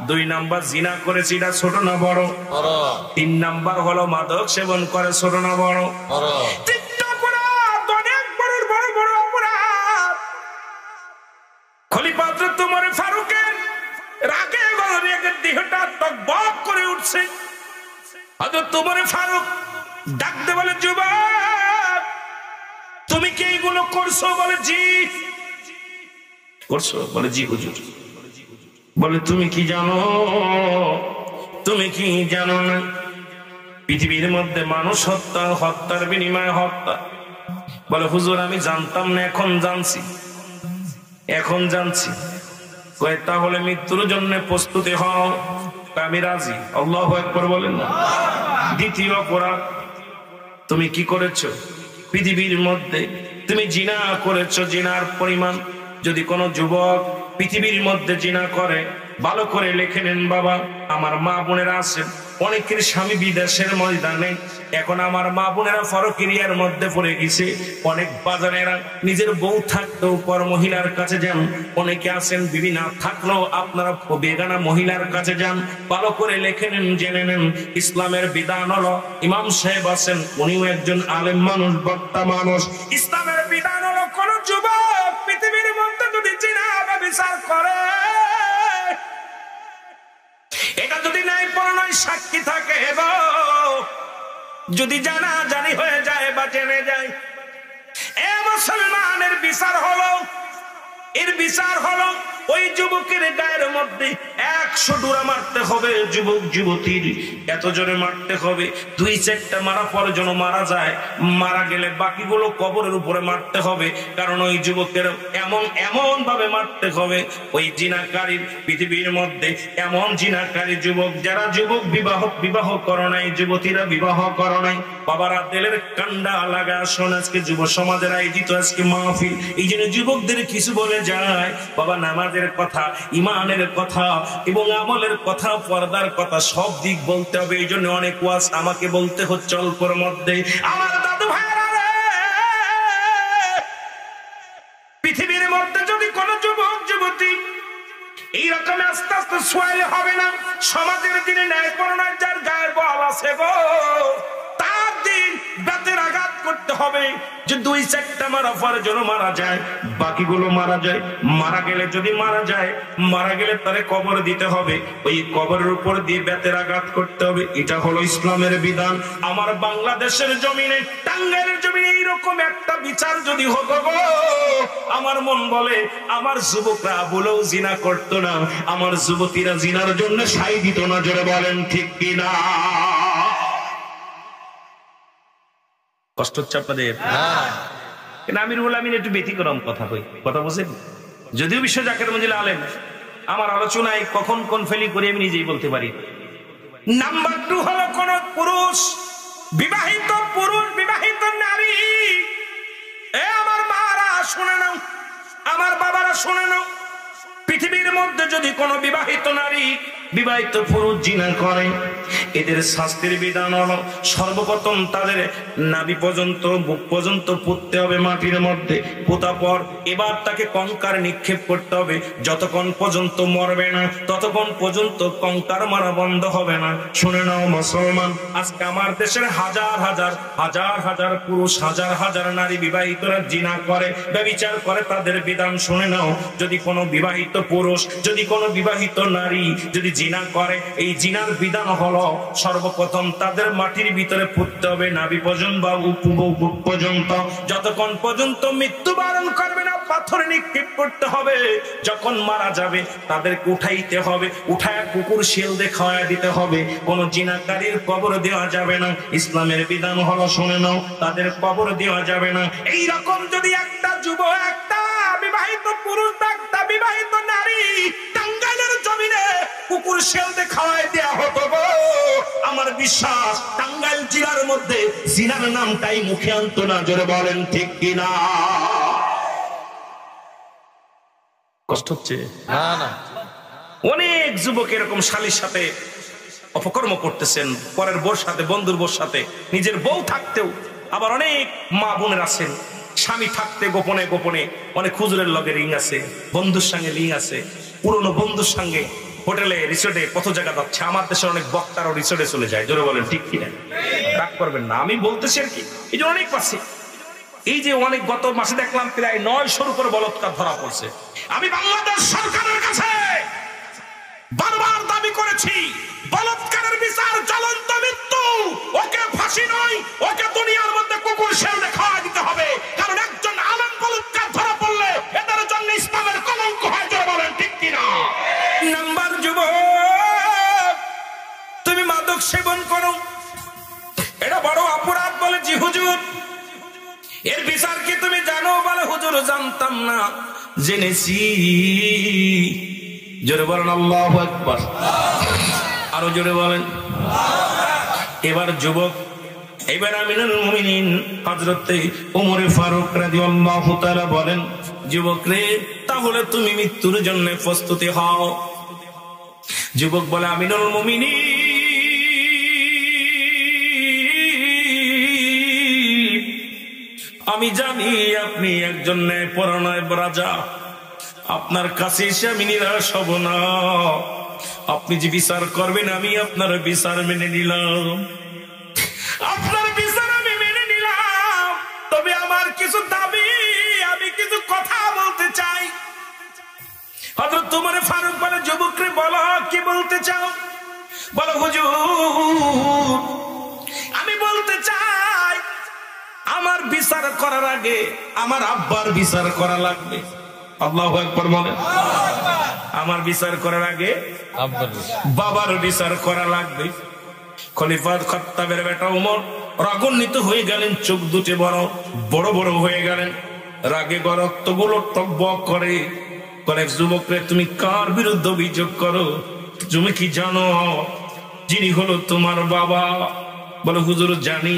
Speaker 1: 2 নাম্বার জিনা করেছে, এটা ছোট না বড়? 3 নাম্বার হলো মাদক সেবন করে, ছোট না বড়? 3টা অপরাধ, অনেক বড় বড় বড় অপরাধ। খলিফা হযরত উমর ফারুকের রাগে গরমে দেহটা টকবক করে উঠছে। হযরত উমর ফারুক ডাকতে বলে, যুবক, তুমি কি এইগুলো করছো? বলে জি। করছো? বলে জি হুজুর। বলে তুমি কি জানো? তুমি কি জানো না পৃথিবীর মধ্যে মানুষ হত্যার বিনিময়ে হত্যা? বলে হুজুর, আমি জানতাম না, এখন জানছি। কয় তাহলে মৃত্যুর জন্য প্রস্তুতি হও। আমি রাজি। আল্লাহু আকবার বলেন না? দ্বিতীয় অপরাধ, তুমি কি করেছো? পৃথিবীর মধ্যে তুমি জিনা করেছো। জিনার পরিমাণ, যদি কোনো যুবক পৃথিবীর মধ্যে জিনা করে, ভালো করে লিখে নেন বাবা। আমার মা বোনেরা আছেন, অনেকের স্বামী বিদেশের ময়দানে, এখন আমার মা বোনেরা পরক্রিয়ার মধ্যে পড়ে গেছে। অনেক বাজারেরা নিজের বউ থাকতেও পর মহিলার কাছে যান, অনেকে আছেন বিবি না থাকলেও আপনারা বেগানা মহিলার কাছে যান। ভালো করে লিখে নেন, জেনে নেন ইসলামের বিধান হলো, ইমাম সাহেব আছেন, উনিও একজন আলেম মানুষ, বক্তা মানুষ। ইসলামের বিধান হলো কোন যুবক পৃথিবীর মধ্যে যদি জিনা ব্যভিচার করে, এটা যদি নাই পরনয় সাক্ষী থাকে, যদি জানা জানি হয়ে যায় বা জেনে যায়, এ মুসলমানের বিচার হলো, এর বিচার হলো ওই যুবকের গায়ের মধ্যে 100 ডোরা মারতে হবে, যুবক যুবতীর এত জোরে মারতে হবে, 2-4টা মারা পরে যেন মারা যায়, মারা গেলে বাকিগুলো কবরের উপরে মারতে হবে। কারণ ওই যুবকের এমন ভাবে মারতে হবে, ওই জিনাকারীর পৃথিবীর মধ্যে এমন জিনাকারী যুবক, যারা যুবক বিবাহ করো নাই, যুবতীরা বিবাহ করো নাই, বাবারা দিলের কান্ডা লাগা শোন, আজকে যুব সমাজের আয়োজিত আজকে মাহফিল, এই জন্য যুবকদের কিছু বলে যায় বাবা, নামাজের কথা, ইমানের কথা এবং আমলের কথা, পর্দার কথা, সব দিক বলতে হবে। এই জন্য অনেক ওয়াজ আমাকে বলতে হচ্ছে অল্পর মধ্যে। আমার দাদু ভাইরা রে, পৃথিবীর মধ্যে যদি কোন যুবক যুবতী এইরকম আস্তে আস্তে সোয়াইলে হবে না, সমাজের দিনে ন্যায় পরনায় যার গায়ের বল আছে গো, তার দিন বেতের আঘাত করতে হবে, যে 2-4টা মারা পরে যেন মারা যায়, বাকিগুলো মারা যায়, মারা গেলে যদি মারা গেলে তারে কবর দিতে হবে, ওই কবরের উপর দিয়ে বেতের আঘাত করতে হবে। এটা হলো ইসলামের বিধান। আমার বাংলাদেশের জমিনে, টাঙ্গাইলের জমিনে এইরকম একটা বিচার যদি হতো গো, আমার মন বলে আমার যুবকরা বলেও জিনা করতো না, আমার যুবতীরা জিনার জন্য সাই দিত না। জোরে বলেন ঠিক কিনা? কষ্ট হচ্ছে আপনাদের? আমিরুল আমিন একটু ব্যতিক্রম কথা কই, কথা বুঝেন? যদিও বিশ্ব জাকের মঞ্জিল আলেম, আমার আলোচনায় কখন কোন ফেলি করে আমি নিজেই বলতে পারি। নাম্বার 2 হলো কোন পুরুষ, বিবাহিত পুরুষ, বিবাহিত নারী, এ আমার মারা শুনে নাও, আমার বাবারা শুনে নাও, পৃথিবীর মধ্যে যদি কোন বিবাহিত নারী, বিবাহিত পুরুষ জিনা করে, এদের শাস্তির বিধান হলো সর্বপ্রথম তাদের নাভি পর্যন্ত, বুক পর্যন্ত পুঁততে হবে মাটির মধ্যে, পোতা পর এবার তাকে কঙ্কার নিক্ষেপ করতে হবে, যতক্ষণ পর্যন্ত মরবে না ততক্ষণ পর্যন্ত কঙ্কার মারা বন্ধ হবে না। শুনে নাও মুসলমান, আজকে আমার দেশের হাজার হাজার পুরুষ, হাজার নারী বিবাহিতরা জিনা করে, ব্যভিচার করে, তাদের বিধান শুনে নাও। যদি কোনো বিবাহিত পুরুষ, যদি কোনো বিবাহিত নারী যদি জিনা করে, এই জিনার বিধান হলো সর্বপ্রথম তাদের মাটির ভিতরে পুঁততে হবে নাভি পর্যন্ত বা বুক পর্যন্ত, যতক্ষণ পর্যন্ত মৃত্যুবরণ করবে না পাথর নিক্ষেপ করতে হবে। যখন মারা যাবে তাদেরকে উঠাইতে হবে, উঠায় কুকুর শিল দিয়ে খাওয়া দিতে হবে, কোন জিনাকারীর কবর দেওয়া যাবে না। ইসলামের বিধান হলো শুনে নাও, তাদের কবর দেওয়া যাবে না। এইরকম যদি একটা যুবক, একটা বিবাহিত পুরুষ, একটা বিবাহিত নারী টাঙ্গাইলের জমিনে কুকুর শিল দিয়ে খাওয়াই দেওয়া হতো গো, আমার বিশ্বাস টাঙ্গাইল জেলার মধ্যে জিনার নামটাই মুখে আনতো না। জোরে বলেন ঠিক কিনা? কষ্ট হচ্ছে? না, অনেক যুবক এরকম শালীর সাথে অপকর্ম করতেছেন, পরের বউর সাথে, বন্ধুর বউর সাথে, নিজের বউ থাকতেও। আবার অনেক মা বোনের আছেন, স্বামী থাকতে গোপনে গোপনে অনেক হুজুরের লগে রিং আছে, বন্ধুর সঙ্গে রিং আছে, পুরনো বন্ধুর সঙ্গে হোটেলে, রিসোর্টে, কত জায়গা যাচ্ছে। আমার দেশের অনেক বক্তারও রিসোর্টে চলে যায়। জোরে বলেন ঠিক কিনা? রাগ করবেন না, আমি বলতেছি আর কি। এই যে অনেক পাচ্ছে, এই যে অনেক, গত মাসে দেখলাম প্রায় 900-র উপর বলৎকার ধরা পড়ছে। আমি বাংলাদেশ সরকারের কাছে বারবার দাবি করেছি, বলৎকারের বিচার জ্বলন্ত মৃত্যু, ওকে ফাঁসি নয়, ওকে দুনিয়ার মধ্যে কুকুর শেলে খাওয়া দিতে হবে। কারণ একজন আলেম বলৎকার ধরা পড়লে এদের জন্য ইসলামের কলঙ্ক হয়। জোরে বলেন ঠিক কিনা? নাম্বার যুবক, তুমি মাদক সেবন করো, এটা বড় অপরাধ বলে জি হুজুর। এর বিচার কি তুমি জানো? বলে হুজুর জানতাম না, জেনেছি। জোরে বলেন আল্লাহু আকবার, আরো জোরে বলেন। এবার যুবক এবার আমিনুল মুমিনিন হযরতে ওমর ফারুক রাদিয়াল্লাহু তাআলা বলেন, যুবক রে, তাহলে তুমি মৃত্যুর জন্য প্রস্তুতি হও। যুবক বলে, আমিনুল মুমিনিন, আমি জানি আপনি একজন ন্যায়পরায়ণ রাজা, আপনার কাছে এসে আমি নিরাশ হব না। আপনি যে বিচার করবেন আমি আপনার বিচার মেনে নিলাম, আপনার বিচার আমি মেনে নিলাম। তবে আমার কিছু দাবি, আমি কিছু কথা বলতে চাই। হযরত ওমর ফারুক বলে, যুবক রে বলো, কি বলতে চাও? বলো, হুজুর আমি বলতে চাই আমার বিচার করার আগে আমার আব্বার বিচার করা লাগবে। আল্লাহু আকবার বলেন। আমার বিচার করার আগে বাবার বিচার করা লাগবে। খলিফা খাত্তাবের বেটা ওমর রাগান্বিত হয়ে গেলেন, চোখ দুটি বড় বড় বড় হয়ে গেলেন, রাগে রক্তগুলো টকবক করে। যুবক রে, তুমি কার বিরুদ্ধে অভিযোগ করো? তুমি কি জানো যিনি হলো তোমার বাবা? বলো, হুজুর জানি।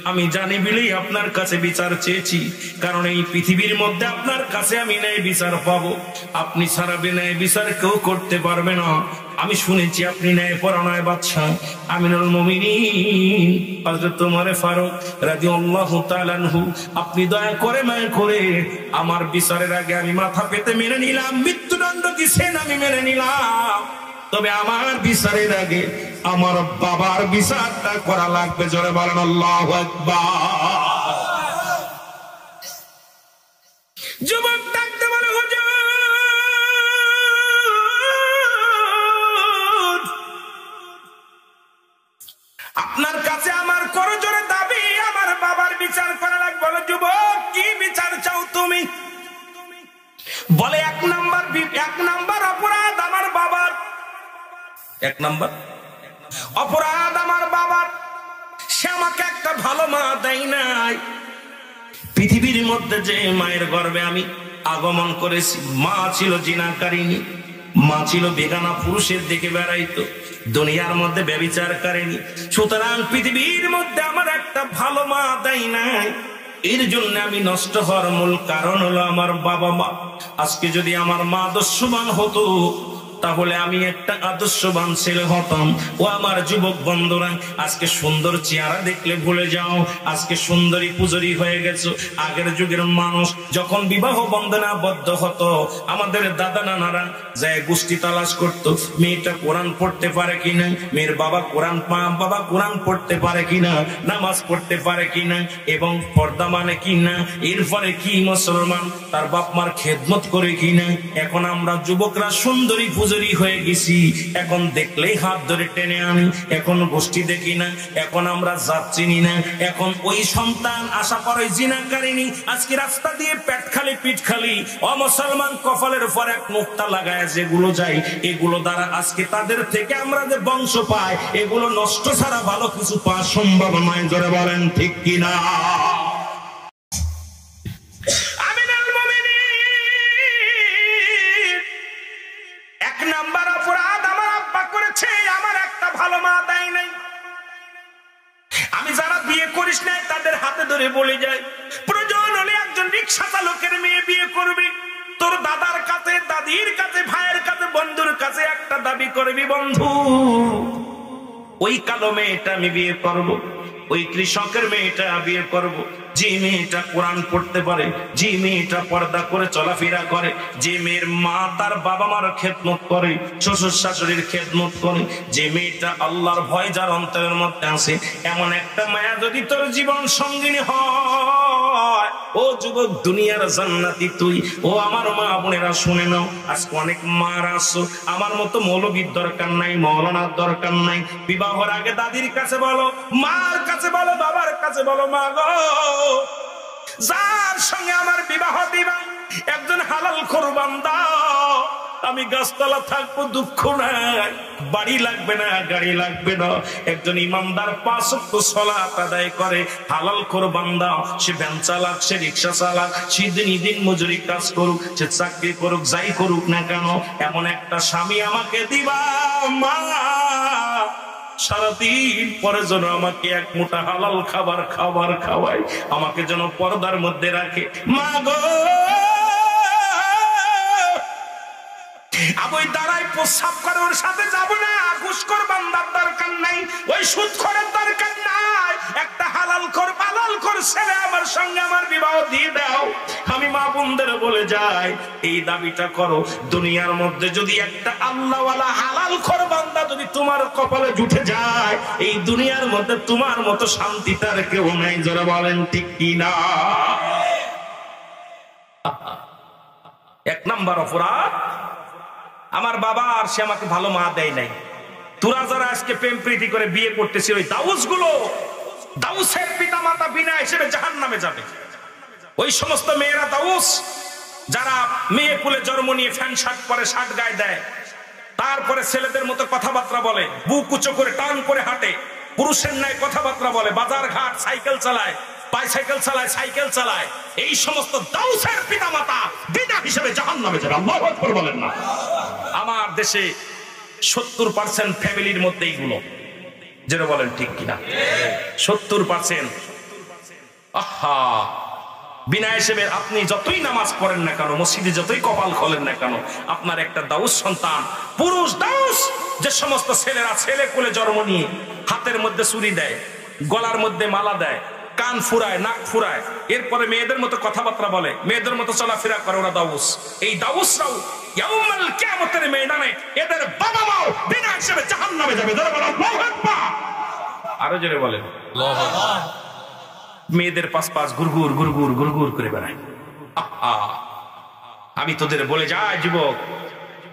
Speaker 1: আমি জানি বলেই আপনার কাছে বিচার চেয়েছি, কারণ এই পৃথিবীর মধ্যে আপনার কাছে আমি ন্যায় বিচার পাবো। আপনি ছাড়া ন্যায় বিচার কেউ করতে পারবে না। আমি শুনেছি আপনি ন্যায়পরায়ণ বাদশা। আমিনুল মুমিনিন হযরত ওমর ফারুক রাদিয়াল্লাহু তাআলা আনহু, আপনি দয়া করে মায়া করে আমার বিচারের আগে আমি মাথা পেতে মেনে নিলাম, মৃত্যুদণ্ড দিছেন আমি মেনে নিলাম, তবে আমার বিচারের আগে আমার বাবার বিচারটা করা লাগবে। জোরে বলেন আল্লাহু আকবার। যুবক ডাকতে বলে, হুজুর আপনার কাছে আমার করজোরে দাবি, আমার বাবার বিচার করা লাগবে। বলে, যুবক কি বিচার চাও তুমি? বলে, এক নাম্বার অপরাধ আমার বাবার। এক নাম্বার অপরাধ আমার বাবার, সে আমাকে একটা ভালো মা দেয় নাই। পৃথিবীর মধ্যে যে মায়ের গর্ভে আমি আগমন করেছি, মা ছিল জিনাকারিনী, মা ছিল বেগানা পুরুষের দিকে বেড়াইতো, দুনিয়ার মধ্যে ব্যভিচার করেনি। সুতরাং পৃথিবীর মধ্যে আমার একটা ভালো মা দেয় নাই। এর জন্য আমি নষ্ট হওয়ার মূল কারণ হলো আমার বাবা মা। আজকে যদি আমার মা আদর্শবান হতো, তাহলে আমি একটা আদর্শবান ছেলে হতাম। ও আমার যুবক বন্ধুরা, আজকে সুন্দর চেহারা দেখলে ভুলে যাও, আজকে সুন্দরী পূজারি হয়ে গেছো। আগের যুগের মানুষ যখন বিবাহ বন্ধনে আবদ্ধ হতো, আমাদের দাদা নানারা যায় গোষ্ঠী তালাশ করতো, মেয়েটা কোরআন পড়তে পারে কিনা, মেয়ের বাবা কোরআন পড়তে পারে কিনা, নামাজ পড়তে পারে কিনা, এবং পর্দা মানে কিনা, এরপরে কি মুসলমান, তার বাপ মার খেদমত করে কিনা। এখন আমরা যুবকরা সুন্দরী হয়ে গেছি, এখন দেখলেই হাত ধরে টেনে আনি, এখন গোষ্ঠী দেখি না, এখন আমরা জাত চিনি না, এখন ওই সন্তান আশা করে জিনাকারিনী আজকে রাস্তা দিয়ে পেট খালি পিঠ খালি অমুসলমান কপালের উপর এক মুক্তা লাগায় যেগুলো যায়, এগুলো দ্বারা আজকে তাদের থেকে আমরা যে বংশ পাই, এগুলো নষ্ট ছাড়া ভালো কিছু পাওয়া সম্ভব নয়। জোরে বলেন ঠিক কিনা? নাম্বার অপরাধ আমার আব্বা করেছে, আমার একটা ভালো মা দেয় নাই। আমি যারা বিয়ে করিস নাই তাদের হাতে ধরে বলে যায়, প্রয়োজন হলে একজন রিক্সা চালকের মেয়ে বিয়ে করবি, তোর দাদার কাছে, দাদির কাছে, ভাইয়ের কাছে, বন্ধুর কাছে একটা দাবি করবি, বন্ধু ওই কালো মেয়েটা আমি বিয়ে করবো, ওই কৃষকের মেয়েটা বিয়ে করব, যে মেয়েটা কোরআন পড়তে পারে, যে মেয়েটা পর্দা করে চলাফেরা করে, যে মেয়ের মা তার বাবা মার খেদমত করে, শ্বশুর শাশুড়ির খেদমত করে, যে মেয়েটা আল্লাহর ভয় যার অন্তরের মধ্যে আছে, এমন একটা মায়া যদি তোর জীবন সঙ্গিনী হয়, ও যুবক দুনিয়ার জান্নাতি তুই। ও আমার মা বোনেরা শুনে নাও, আজকে অনেক মারা আসো, আমার মতো মৌলবীর দরকার নাই, মৌলানার দরকার নাই, বিবাহের আগে দাদির কাছে বলো, মার কাছে বলো, বাবার কাছে বলো, মা গো যার সঙ্গে আমার বিবাহ দিবা একজন হালাল খোর বান্দা, আমি গাছতলা থাকবো, দুঃখ নাই, বাড়ি লাগবে না, গাড়ি লাগবে না, একজন ইমানদার 5 ওয়াক্ত সালাত আদায় করে, হালাল খোর বান্দা, সে ভ্যান চালাক, সে রিক্সা চালাক, সে দিন মজুরি কাজ করুক, সে চাকরি করুক, যাই করুক না কেন, এমন একটা স্বামী আমাকে দিবা মা, সারাদিন পরে যেন আমাকে এক মুঠা হালাল খাবার খাওয়াই, আমাকে যেন পর্দার মধ্যে রাখে। মা গো, আমি দাঁড়াই প্রস্রাব করে ওর সাথে যাব না। ঘুষখোর বান্দার দরকার নাই, ওই সুদখোরের দরকার নাই। একটা হালালখোর পালালখোর ছেলে আমার সঙ্গে আমার বিবাহ দিয়ে দাও। আমি মা বোনদের বলে যাই, এই দাবিটা করো। দুনিয়ার মধ্যে যদি একটা আল্লাহওয়ালা হালালখোর বান্দা যদি তোমার কপালে জুটে যায়, এই দুনিয়ার মধ্যে তোমার মতো শান্তি তার কেউ নাই। যারা বলেন ঠিক কিনা? এক নাম্বার অপরাধ, আমার বাবা আর সে আমাকে ভালো মা দেয় নাই। তোরা যারা আজকে প্রেম প্রীতি করে বিয়ে করতেছি, ওই দাউস গুলো, দাউসের পিতা মাতা বিনা হিসেবে জাহান্নামে যাবে। ওই সমস্ত মেয়েরা দাউস যারা মেয়ে কুলে জন্ম নিয়ে ফ্যান শার্ট পরে, শার্ট গায়ে দেয়, তারপরে ছেলেদের মতো কথাবার্তা বলে, বুক উঁচু করে টান করে হাঁটে, পুরুষের ন্যায় কথাবার্তা বলে, বাজার ঘাট সাইকেল চালায়, বাইসাইকেল চালায়, সাইকেল চালায়, এই সমস্ত দাউসের পিতা মাতা বিনা হিসেবে জাহান্নামে যাবে। আল্লাহু আকবার বলেন না? আমার দেশে 70% ফ্যামিলির মধ্যে এইগুলো, যেটা বলেন ঠিক কিনা? 70%। আহা, বিনা হিসেবে আপনি যতই নামাজ পড়েন না কেন, মসজিদে যতই কপাল খোলেন না কেন, আপনার একটা দাউস সন্তান, পুরুষ দাউস, যে সমস্ত ছেলেরা ছেলে কোলে জন্ম নিয়ে হাতের মধ্যে চুরি দেয়, গলার মধ্যে মালা দেয়, কান ফুরায়, নাক ফুরায়, এরপরে মেয়েদের মতো কথাবার্তা বলে, মেয়েদের মতো চলাফেরা করে, ওরা দাউস। এই দাউসরাও ইয়াউমুল কিয়ামতের ময়দানে এদের বাবা মাও বিনা হিসেবে জাহান্নামে যাবে। আল্লাহু আকবার। আরো জোরে বলেন আল্লাহু আকবার। মেয়েদের পাশ গুরগুর গুরগুর গুরগুর করে বেড়ায়। আমি তোদের বলে যাই, যুবক,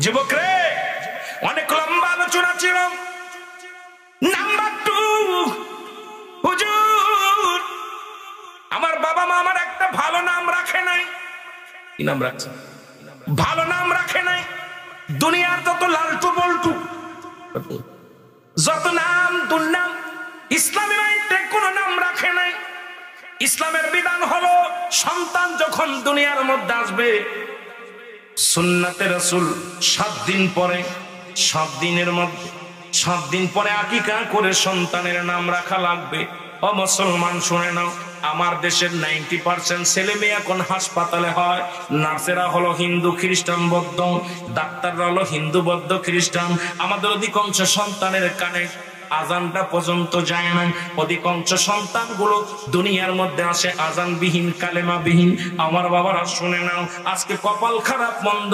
Speaker 1: যুবক রে, অনেক লম্বা আলোচনা ছিল। নাম্বার 2, হুজুর, আমার বাবা মা আমার একটা ভালো নাম রাখে নাই। কি নাম রাখছে? ভালো নাম রাখে নাই। দুনিয়ার যত লালটু বল্টু, যত নাম দুর্নাম, ইসলামী মাইন্ডে কোনো নাম রাখে নাই। ইসলামের বিধান হলো, সন্তান যখন দুনিয়ার মধ্যে আসবে, সুন্নাতে রাসূল 7 দিন পরে, 7 দিনের মধ্যে 7 দিন পরে আকিকা করে সন্তানের নাম রাখা লাগবে। ও মুসলমান শুনে নাও, আমার দেশের 90% ছেলে মেয়ে এখন হাসপাতালে হয়। নার্সেরা হলো হিন্দু, খ্রিস্টান, বৌদ্ধ, ডাক্তাররা হলো হিন্দু, বৌদ্ধ, খ্রিস্টান। আমাদের অধিকাংশ সন্তানের কানে আজানটা পর্যন্ত যায় না। অধিকাংশ সন্তানগুলো দুনিয়ার মধ্যে আসে আজানবিহীন, কালেমাবিহীন। আমার বাবারা শুনে নাও, আজকে কপাল খারাপ মন্দ,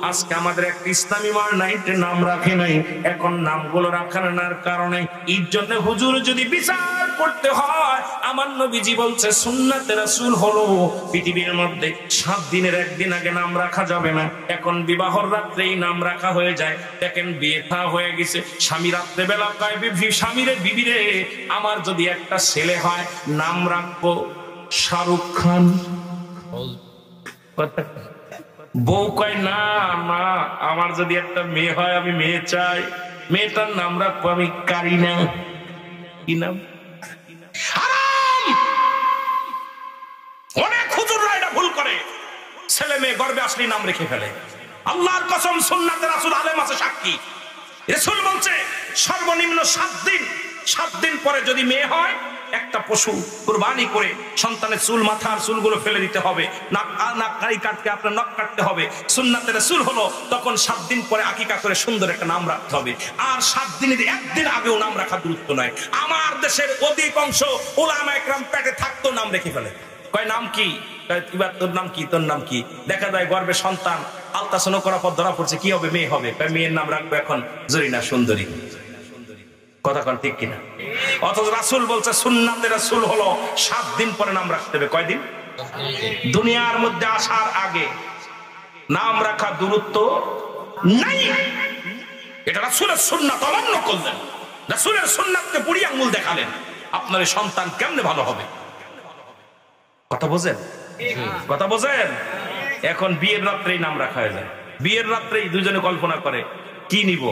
Speaker 1: আজকে আমাদের একটা ইসলামী মারনাইতে নাম রাখে নাই। এখন নামগুলো রাখার কারণে এর জন্য হুজুর যদি বিচার করতে হয়, আমার নবীজি বলছে সুন্নাতে রাসূল হলো পৃথিবীর মধ্যে 7 দিনের একদিন আগে নাম রাখা যাবে না। এখন বিবাহর রাত্রেই নাম রাখা হয়ে যায়। দেখেন, বিয়ে থা হয়ে গেছে, স্বামী রাত্রে বেলা কয়, স্বামীরে, বিবিরে, আমার যদি একটা ছেলে হয় নাম রাখবো শাহরুখ খান। বউ কয়, না না, আমার যদি একটা মেয়ে হয় আমি মেয়ে চাই, মেয়েটার নাম রাখবো আমি কারিনা। কি নাম? অনেক হুজুররা এটা ভুল করে, ছেলে মেয়ে গর্ভে আসলে নাম রেখে ফেলে। আল্লাহর কসম, সুন্নাতে রাসূল আলেম আছে সাক্ষী। রাসূল বলছে সর্বনিম্ন 7 দিন পরে যদি মেয়ে হয়, একটা পশু কুরবানি করে সন্তানের চুল, মাথার চুলগুলো ফেলে দিতে হবে, নাক কাটতে আপনার নখ কাটতে হবে। সুন্নাতে রাসূল হলো তখন 7 দিন পরে আকিকা করে সুন্দর একটা নাম রাখতে হবে। আর 7 দিনের একদিন আগেও নাম রাখা গুরুত্ব নয়। আমার দেশের অধিকাংশ উলামা একরাম পেটে থাকতো নাম রেখে ফেলে। কয় নাম কি? তোর নাম কি? তোর নাম কি? দেখা যায় গর্ভে সন্তান, আলট্রাসাউন্ড করার পর ধরা পড়ছে কি হবে, মেয়ে হবে। মেয়ের নাম রাখবো এখন জরিনা সুন্দরী। কথা কন ঠিক কিনা? অথচ রাসূল বলছে সুন্নাতে রাসূল হলো 7 দিন পরে নাম রাখতে হবে। কয়দিন? দুনিয়ার মধ্যে আসার আগে নাম রাখা দূরত্ব নাই। এটা রাসূলের সুন্নাত অমান্য করলেন, রাসূলের সুন্নাতকে বুড়ি আঙ্গুল দেখালেন। আপনার সন্তান কেমনে ভালো হবে? কথা বোঝেন? কথা বোঝেন? এখন বিয়ের রাত্রেই নাম রাখা হয়ে যায়। বিয়ের রাত্রেই দুজনে কল্পনা করে কি নিব,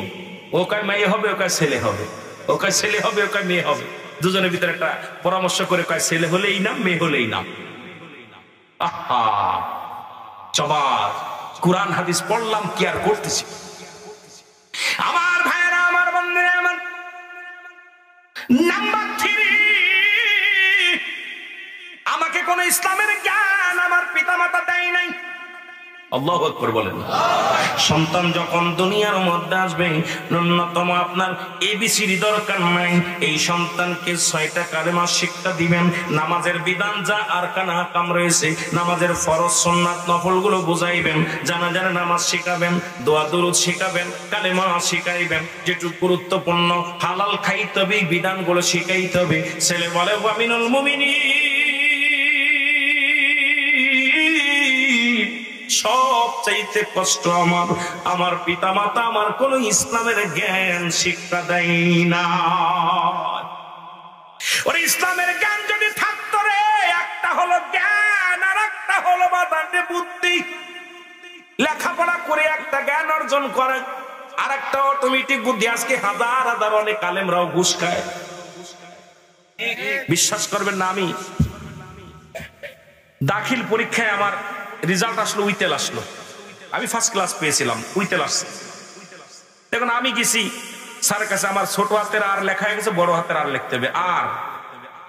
Speaker 1: ও কয় মেয়ে হবে, ও কয় ছেলে হবে, ও কয় ছেলে হবে, ও কয় মেয়ে হবে। দুজনের ভিতরে একটা পরামর্শ করে কয় ছেলে হলেই নাম, মেয়ে হলেই নাম। আহা, চবার কুরআন হাদিস পড়লাম, কি আর করতেছি। আমার ভাইয়েরা, আমার বন্ধুরা, আমার আল্লাহু আকবার বলেন। সন্তান যখন দুনিয়ার মধ্যে আসবে, ন্যূনতম আপনার এবিসিডি দরকার নাই, এই সন্তানকে 6টা কালেমা শিক্ষা দিবেন। নামাজের বিধান যা আর কানা কাম রয়েছে, নামাজের ফরজ সুন্নাত নফলগুলো বুঝাইবেন, জানাজার নামাজ শিখাবেন, দোয়া দুরূদ শিখাবেন, কালেমা শিখাইবেন। যেটুকু গুরুত্বপূর্ণ হালাল খাইতে হবে বিধানগুলো শিখাইতে হবে। ছেলে বলে ওয়া মিনাল মুমিনিন, সবচাইতে কষ্ট আমার পিতা মাতা আমার কোন ইসলামের জ্ঞান শিক্ষা দেয় না। ওর ইসলামের জ্ঞান যদি থাকতো রে, একটা হলো জ্ঞান আর একটা হলো মাথাতে বুদ্ধি। লেখাপড়া করে একটা জ্ঞান অর্জন করে, আর একটা অটোমেটিক বুদ্ধি। আজকে হাজার হাজার অনেক আলেমরাও ঘুষ খায়। বিশ্বাস করবেন না, আমি দাখিল পরীক্ষায় আমার রেজাল্ট আসলো, উইতেল আসলো, আমি ফার্স্ট ক্লাস পেয়েছিলাম, উইতেল আসছে। দেখুন আমি গেছি স্যারের কাছে, আমার ছোট হাতের আর লেখা হয়ে গেছে, বড় হাতের আর লিখতে হবে, আর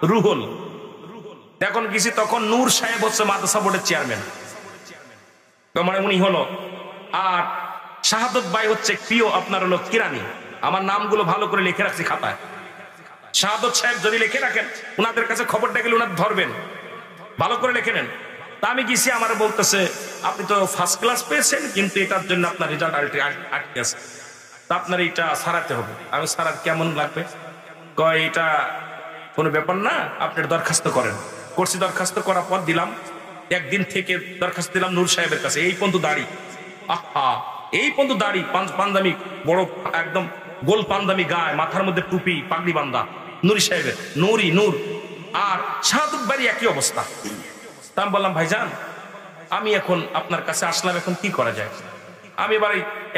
Speaker 1: রুহুল। এখন গেছি, তখন নূর সাহেব হচ্ছে মাদ্রাসা বোর্ডের চেয়ারম্যান, মানে উনি হলো, আর শাহাদত ভাই হচ্ছে প্রিয় আপনার হলো কিরানি। আমার নামগুলো ভালো করে লিখে রাখছি খাতায়। শাহাদত সাহেব যদি লিখে রাখেন, উনাদের কাছে খবরটা গেলে উনার ধরবেন, ভালো করে লিখে নেন। তা আমি গেছি, আমার বলতেছে আপনি তো ফার্স্ট ক্লাস পেয়েছেন, কিন্তু এটার জন্য আপনার রেজাল্ট আটকে আছে, তা আপনার এটা সারাতে হবে। আমি সারার কেমন লাগবে? কয় এটা কোনো ব্যাপার না, আপনার দরখাস্ত করেন। করছি, দরখাস্ত করার পর দিলাম, একদিন থেকে দরখাস্ত দিলাম নূর সাহেবের কাছে। এই পর্যন্ত দাড়ি, আহা, এই পর্যন্ত দাড়ি, পাঞ্জাবি বড় একদম গোল পাঞ্জাবি গায়ে, মাথার মধ্যে টুপি পাগড়ি বান্ধা, নুরি সাহেবের, নুরি নূর। আর শাহাদত বাড়ি একই অবস্থা। তা আমি বললাম ভাইজান, আমি এখন আপনার কাছে আসলাম, এখন কি করা যায়? আমি এবার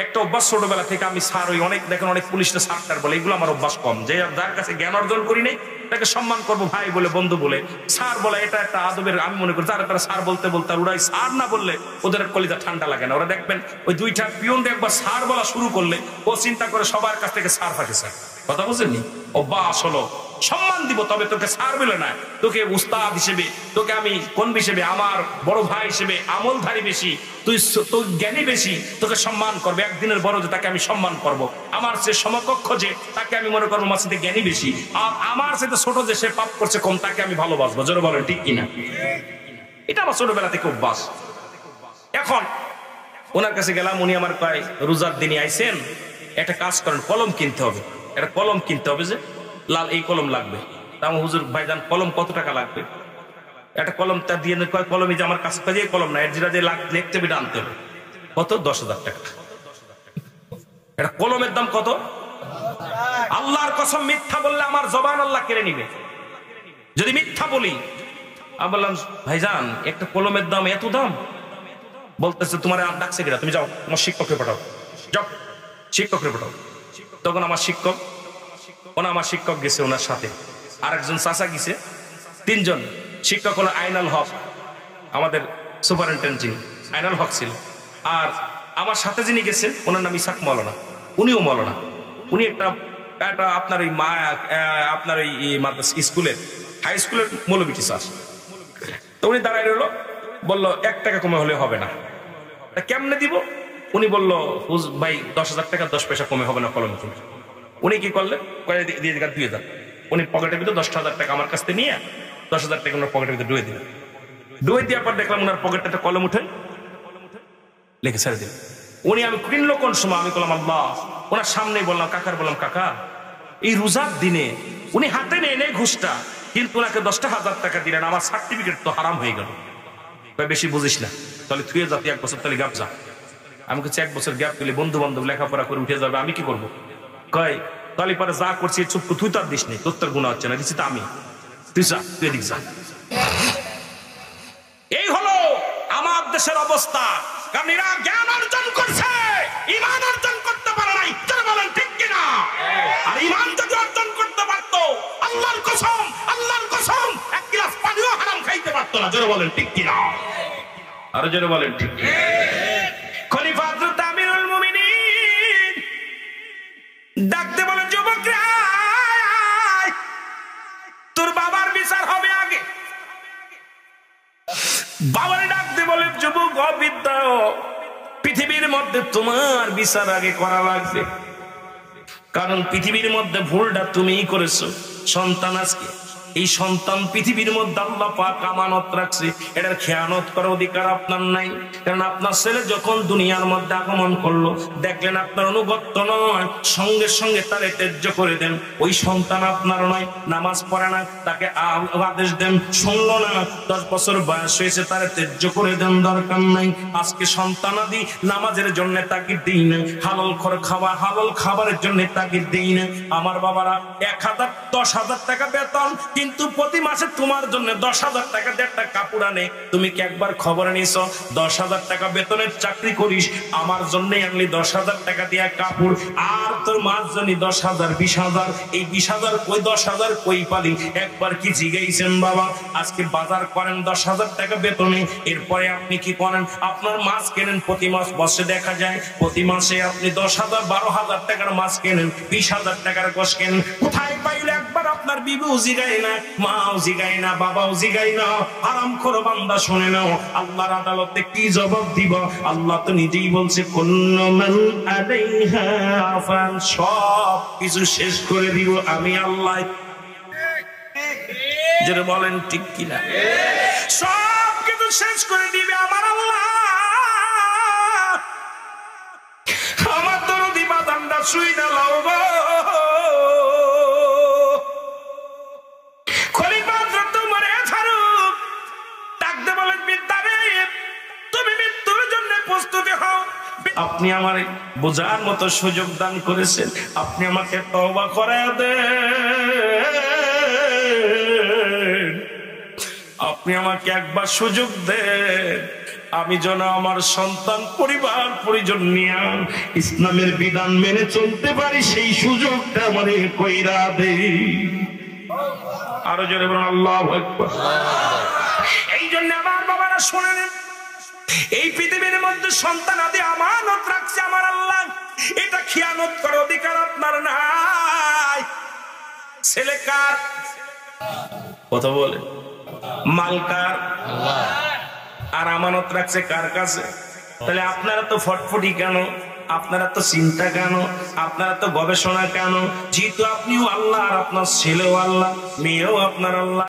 Speaker 1: একটা অভ্যাস ছোটবেলা থেকে, আমি স্যার ওই অনেক দেখেন অনেক পুলিশরা স্যার বলে, এগুলো আমার অভ্যাস কম। যে যার কাছে জ্ঞান অর্জন করি নেই তাকে সম্মান করবো, ভাই বলে, বন্ধু বলে। স্যার বলে এটা একটা আদবের, আমি মনে করি যারা তারা স্যার বলতে বলতে, আর ওরাই স্যার না বললে ওদের কলিজা ঠান্ডা লাগে না। ওরা দেখবেন ওই দুইটা পিয়ন একবার স্যার বলা শুরু করলে ও চিন্তা করে সবার কাছ থেকে স্যার পাঠে। স্যার কথা বুঝেননি? অভ্যাস হলো সম্মান দিব, তবে তোকে স্যার বলে না, তোকে উস্তাদ হিসেবে, তোকে আমি কোন হিসেবে, আমার বড় ভাই হিসেবে, আমলধারী বেশি, তুই জ্ঞানী বেশি, তোকে সম্মান করবে। একদিনের বড় যে তাকে আমি সম্মান করব, আমার সে সমকক্ষ যে তাকে আমি মনে করবো আমার সাথে জ্ঞানী বেশি, আর আমার সাথে ছোট যে সে পাপ করছে কম তাকে আমি ভালোবাসবো। জোরে বলেন ঠিক কিনা? এটা আমার ছোটবেলা থেকে অভ্যাস। এখন ওনার কাছে গেলাম, উনি আমার প্রায় রোজার দিনই আইছেন, একটা কাজ করেন, কলম কিনতে হবে, একটা কলম কিনতে হবে, যে লাল এই কলম লাগবে। তা আমার হুজুর ভাইজান কলম কত টাকা লাগবে? একটা কলম তা দিয়ে কয়, কলমই যে আমার কাছে কাজে কলম না, এর যেটা যে লিখতে হবে আনতে হবে। কত? 10,000 টাকা। এটা কলমের দাম কত? আল্লাহর কসম, মিথ্যা বললে আমার জবান আল্লাহ কেড়ে নিবে যদি মিথ্যা বলি। আমি বললাম ভাইজান একটা কলমের দাম এত দাম? বলতেছে তোমার ডাকছে কিনা, তুমি যাও তোমার শিক্ষককে পাঠাও, যাও শিক্ষককে পাঠাও। তখন আমার শিক্ষক গেছে, ওনার সাথে আরেকজন চাচা গেছে, 3 জন। শিক্ষক হলো আইনাল হক, আমাদের সুপারিনটেন্ডেন্ট যিনি আইনাল হক ছিল। আর আমার সাথে যিনি গেছেন ওনার নাম ইসাক মৌলানা, উনিও মৌলানা। উনি একটা আপনার ওই আপনার ওই স্কুলের, হাই স্কুলের মৌলবী টিচার। তো উনি দাঁড়াই রইলো, বললো 1 টাকা কমে হলে হবে না। কেমনে দিব? উনি বললো ভাই 10,000 টাকা 10 পয়সা কমে হবে না কলম কিনতে। উনি কি করলেন, দিয়ে 2,000। উনি পকেটের ভিতরে 10,000 টাকা আমার কাছ থেকে নিয়ে 10,000 টাকা ওনার পকেটের ভিতরে ডুয়ে দিলেন। ডুয়ে দেওয়ার পর দেখলাম ওনার পকেটে একটা কলম উঠে লিখে ছেড়ে দিল। উনি আমি কিনলো কোন সময়? আমি বললাম আল্লাহ। ওনার সামনেই বললাম, কাকার বললাম কাকা এই রোজার দিনে উনি হাতে নেই ঘুষটা, কিন্তু ওনাকে 10,000 টাকা দিলেন, আমার সার্টিফিকেট তো হারাম হয়ে গেল। বেশি বুঝিস না, তাহলে থুয়ে যাতে 1 বছর তাহলে গ্যাপ যা। আমি কাছে 1 বছর গ্যাপ দিলে বন্ধু বান্ধব লেখাপড়া করে উঠে যাবে, আমি কি করবো? কয় তাহলে পরে যা করছি চুপ, তুই তো আর দিস নেই, তোর তোর গুণা হচ্ছে না, দিচ্ছি তো আমি, তুই যা, তুই এদিক যা। এই হলো আমার দেশের অবস্থা। কারণ এরা জ্ঞান অর্জন করছে, ঈমান অর্জন করতে পারে নাই। যারা বলেন ঠিক কিনা? আর ঈমান যদি অর্জন করতে পারতো, আল্লাহর কসম 1 গ্লাস পানিও হারাম খাইতে পারতো না। যারা বলেন ঠিক কিনা? আরো যারা বলেন ঠিক। খলিফা হযরত আমিরুল মুমিনিন ডাকতে বলে, যুবকরা তোর বাবার বিচার হবে আগে। বাবার ডাকতে বলে, যুবক অবিদ্যা পৃথিবীর মধ্যে তোমার বিচার আগে করা লাগবে, কারণ পৃথিবীর মধ্যে ভুলটা তুমিই করেছো। সন্তান আজকে এই সন্তান পৃথিবীর মধ্যে আল্লাহ পাক আমানত রাখছে, এটার খেয়ানত করার অধিকার আপনার নাই। কারণ আপনার ছেলে যখন দুনিয়ার মধ্যে আগমন করলো, দেখলেন আপনার অনুগত্য নয়, সঙ্গে সঙ্গে তারে ত্যায্য করে দেন। ওই সন্তান আপনার নয়, নামাজ পড়ে না, তাকে আদেশ দেন, শুনলো না, 10 বছর বয়স হয়েছে, তারে ত্যায্য করে দেন, দরকার নাই। আজকে সন্তানাদি নামাজের জন্য তাগিদ দিই না, হালাল হালাল খাবারের জন্য তাগিদ দিই না। আমার বাবারা 1000 10,000 টাকা বেতন, কিন্তু প্রতি মাসে তোমার জন্য 10,000 টাকা দিয়ে একটা কাপড় আনে। তুমি কি একবার খবর নিছো? 10,000 টাকা বেতনের চাকরি করিস, আমার জন্য আনলি 10,000 টাকা দিয়ে কাপড়, আর তোর মার জন্য 10,000 20,000, এই 20,000 কই 10,000 কই পালি? একবার কি জিগাইছেন বাবা? আজকে বাজার করেন 10,000 টাকা বেতনে, এরপরে আপনি কি করেন? আপনার মাছ কেনেন প্রতি মাস, বসে দেখা যায় প্রতি মাসে আপনি 10,000 12,000 টাকার মাছ কেনেন, 20,000 টাকার গোশ কেনেন। কোথায় পাইলে একবার আপনার বিবি জিগায় না, মাও জিগায় না, বাবাও জিগায় না। হারামখোর বান্দা শুনে নাও, আল্লাহর আদালতে কি জবাব দিব? আল্লাহ তো নিজেই বলছে, কুল্লু মান আলাইহা ফান, সব কিছু শেষ করে দিব আমি আল্লাহ। যারা বলেন ঠিক কিনা? সব কিছু শেষ করে দিবে আমার আল্লাহ। আমার দরদি বাদানটা শুই না লাও গো, আপনি আমার বোঝার মতো সুযোগ দান করেছেন, আপনি আমাকে তওবা করায় দেন, আপনি আমাকে একবার সুযোগ দেন, আমি যেন আমার সন্তান পরিবার পরিজন নিয়ে ইসলামের বিধান মেনে চলতে পারি, সেই সুযোগটা আমারে কইরা দে। আরো জোরে বলুন আল্লাহু আকবার। এই জন্য আমার বাবারা শুনে নেন, এই পৃথিবীর মধ্যে সন্তান আদি আমানত রাখছে আমার আল্লাহ, এটা খেয়ানত করার অধিকার আপনার নাই। ছেলে কার? কথা বলে মাল কার? আর আমানত রাখছে কার কাছে? তাহলে আপনারা তো ফটফটি কেন? আপনারা তো চিন্তা কেন? আপনারা তো গবেষণা কেন? যেহেতু আপনিও আল্লাহ, আর আপনার ছেলেও আল্লাহ, মেয়েও আপনার আল্লাহ।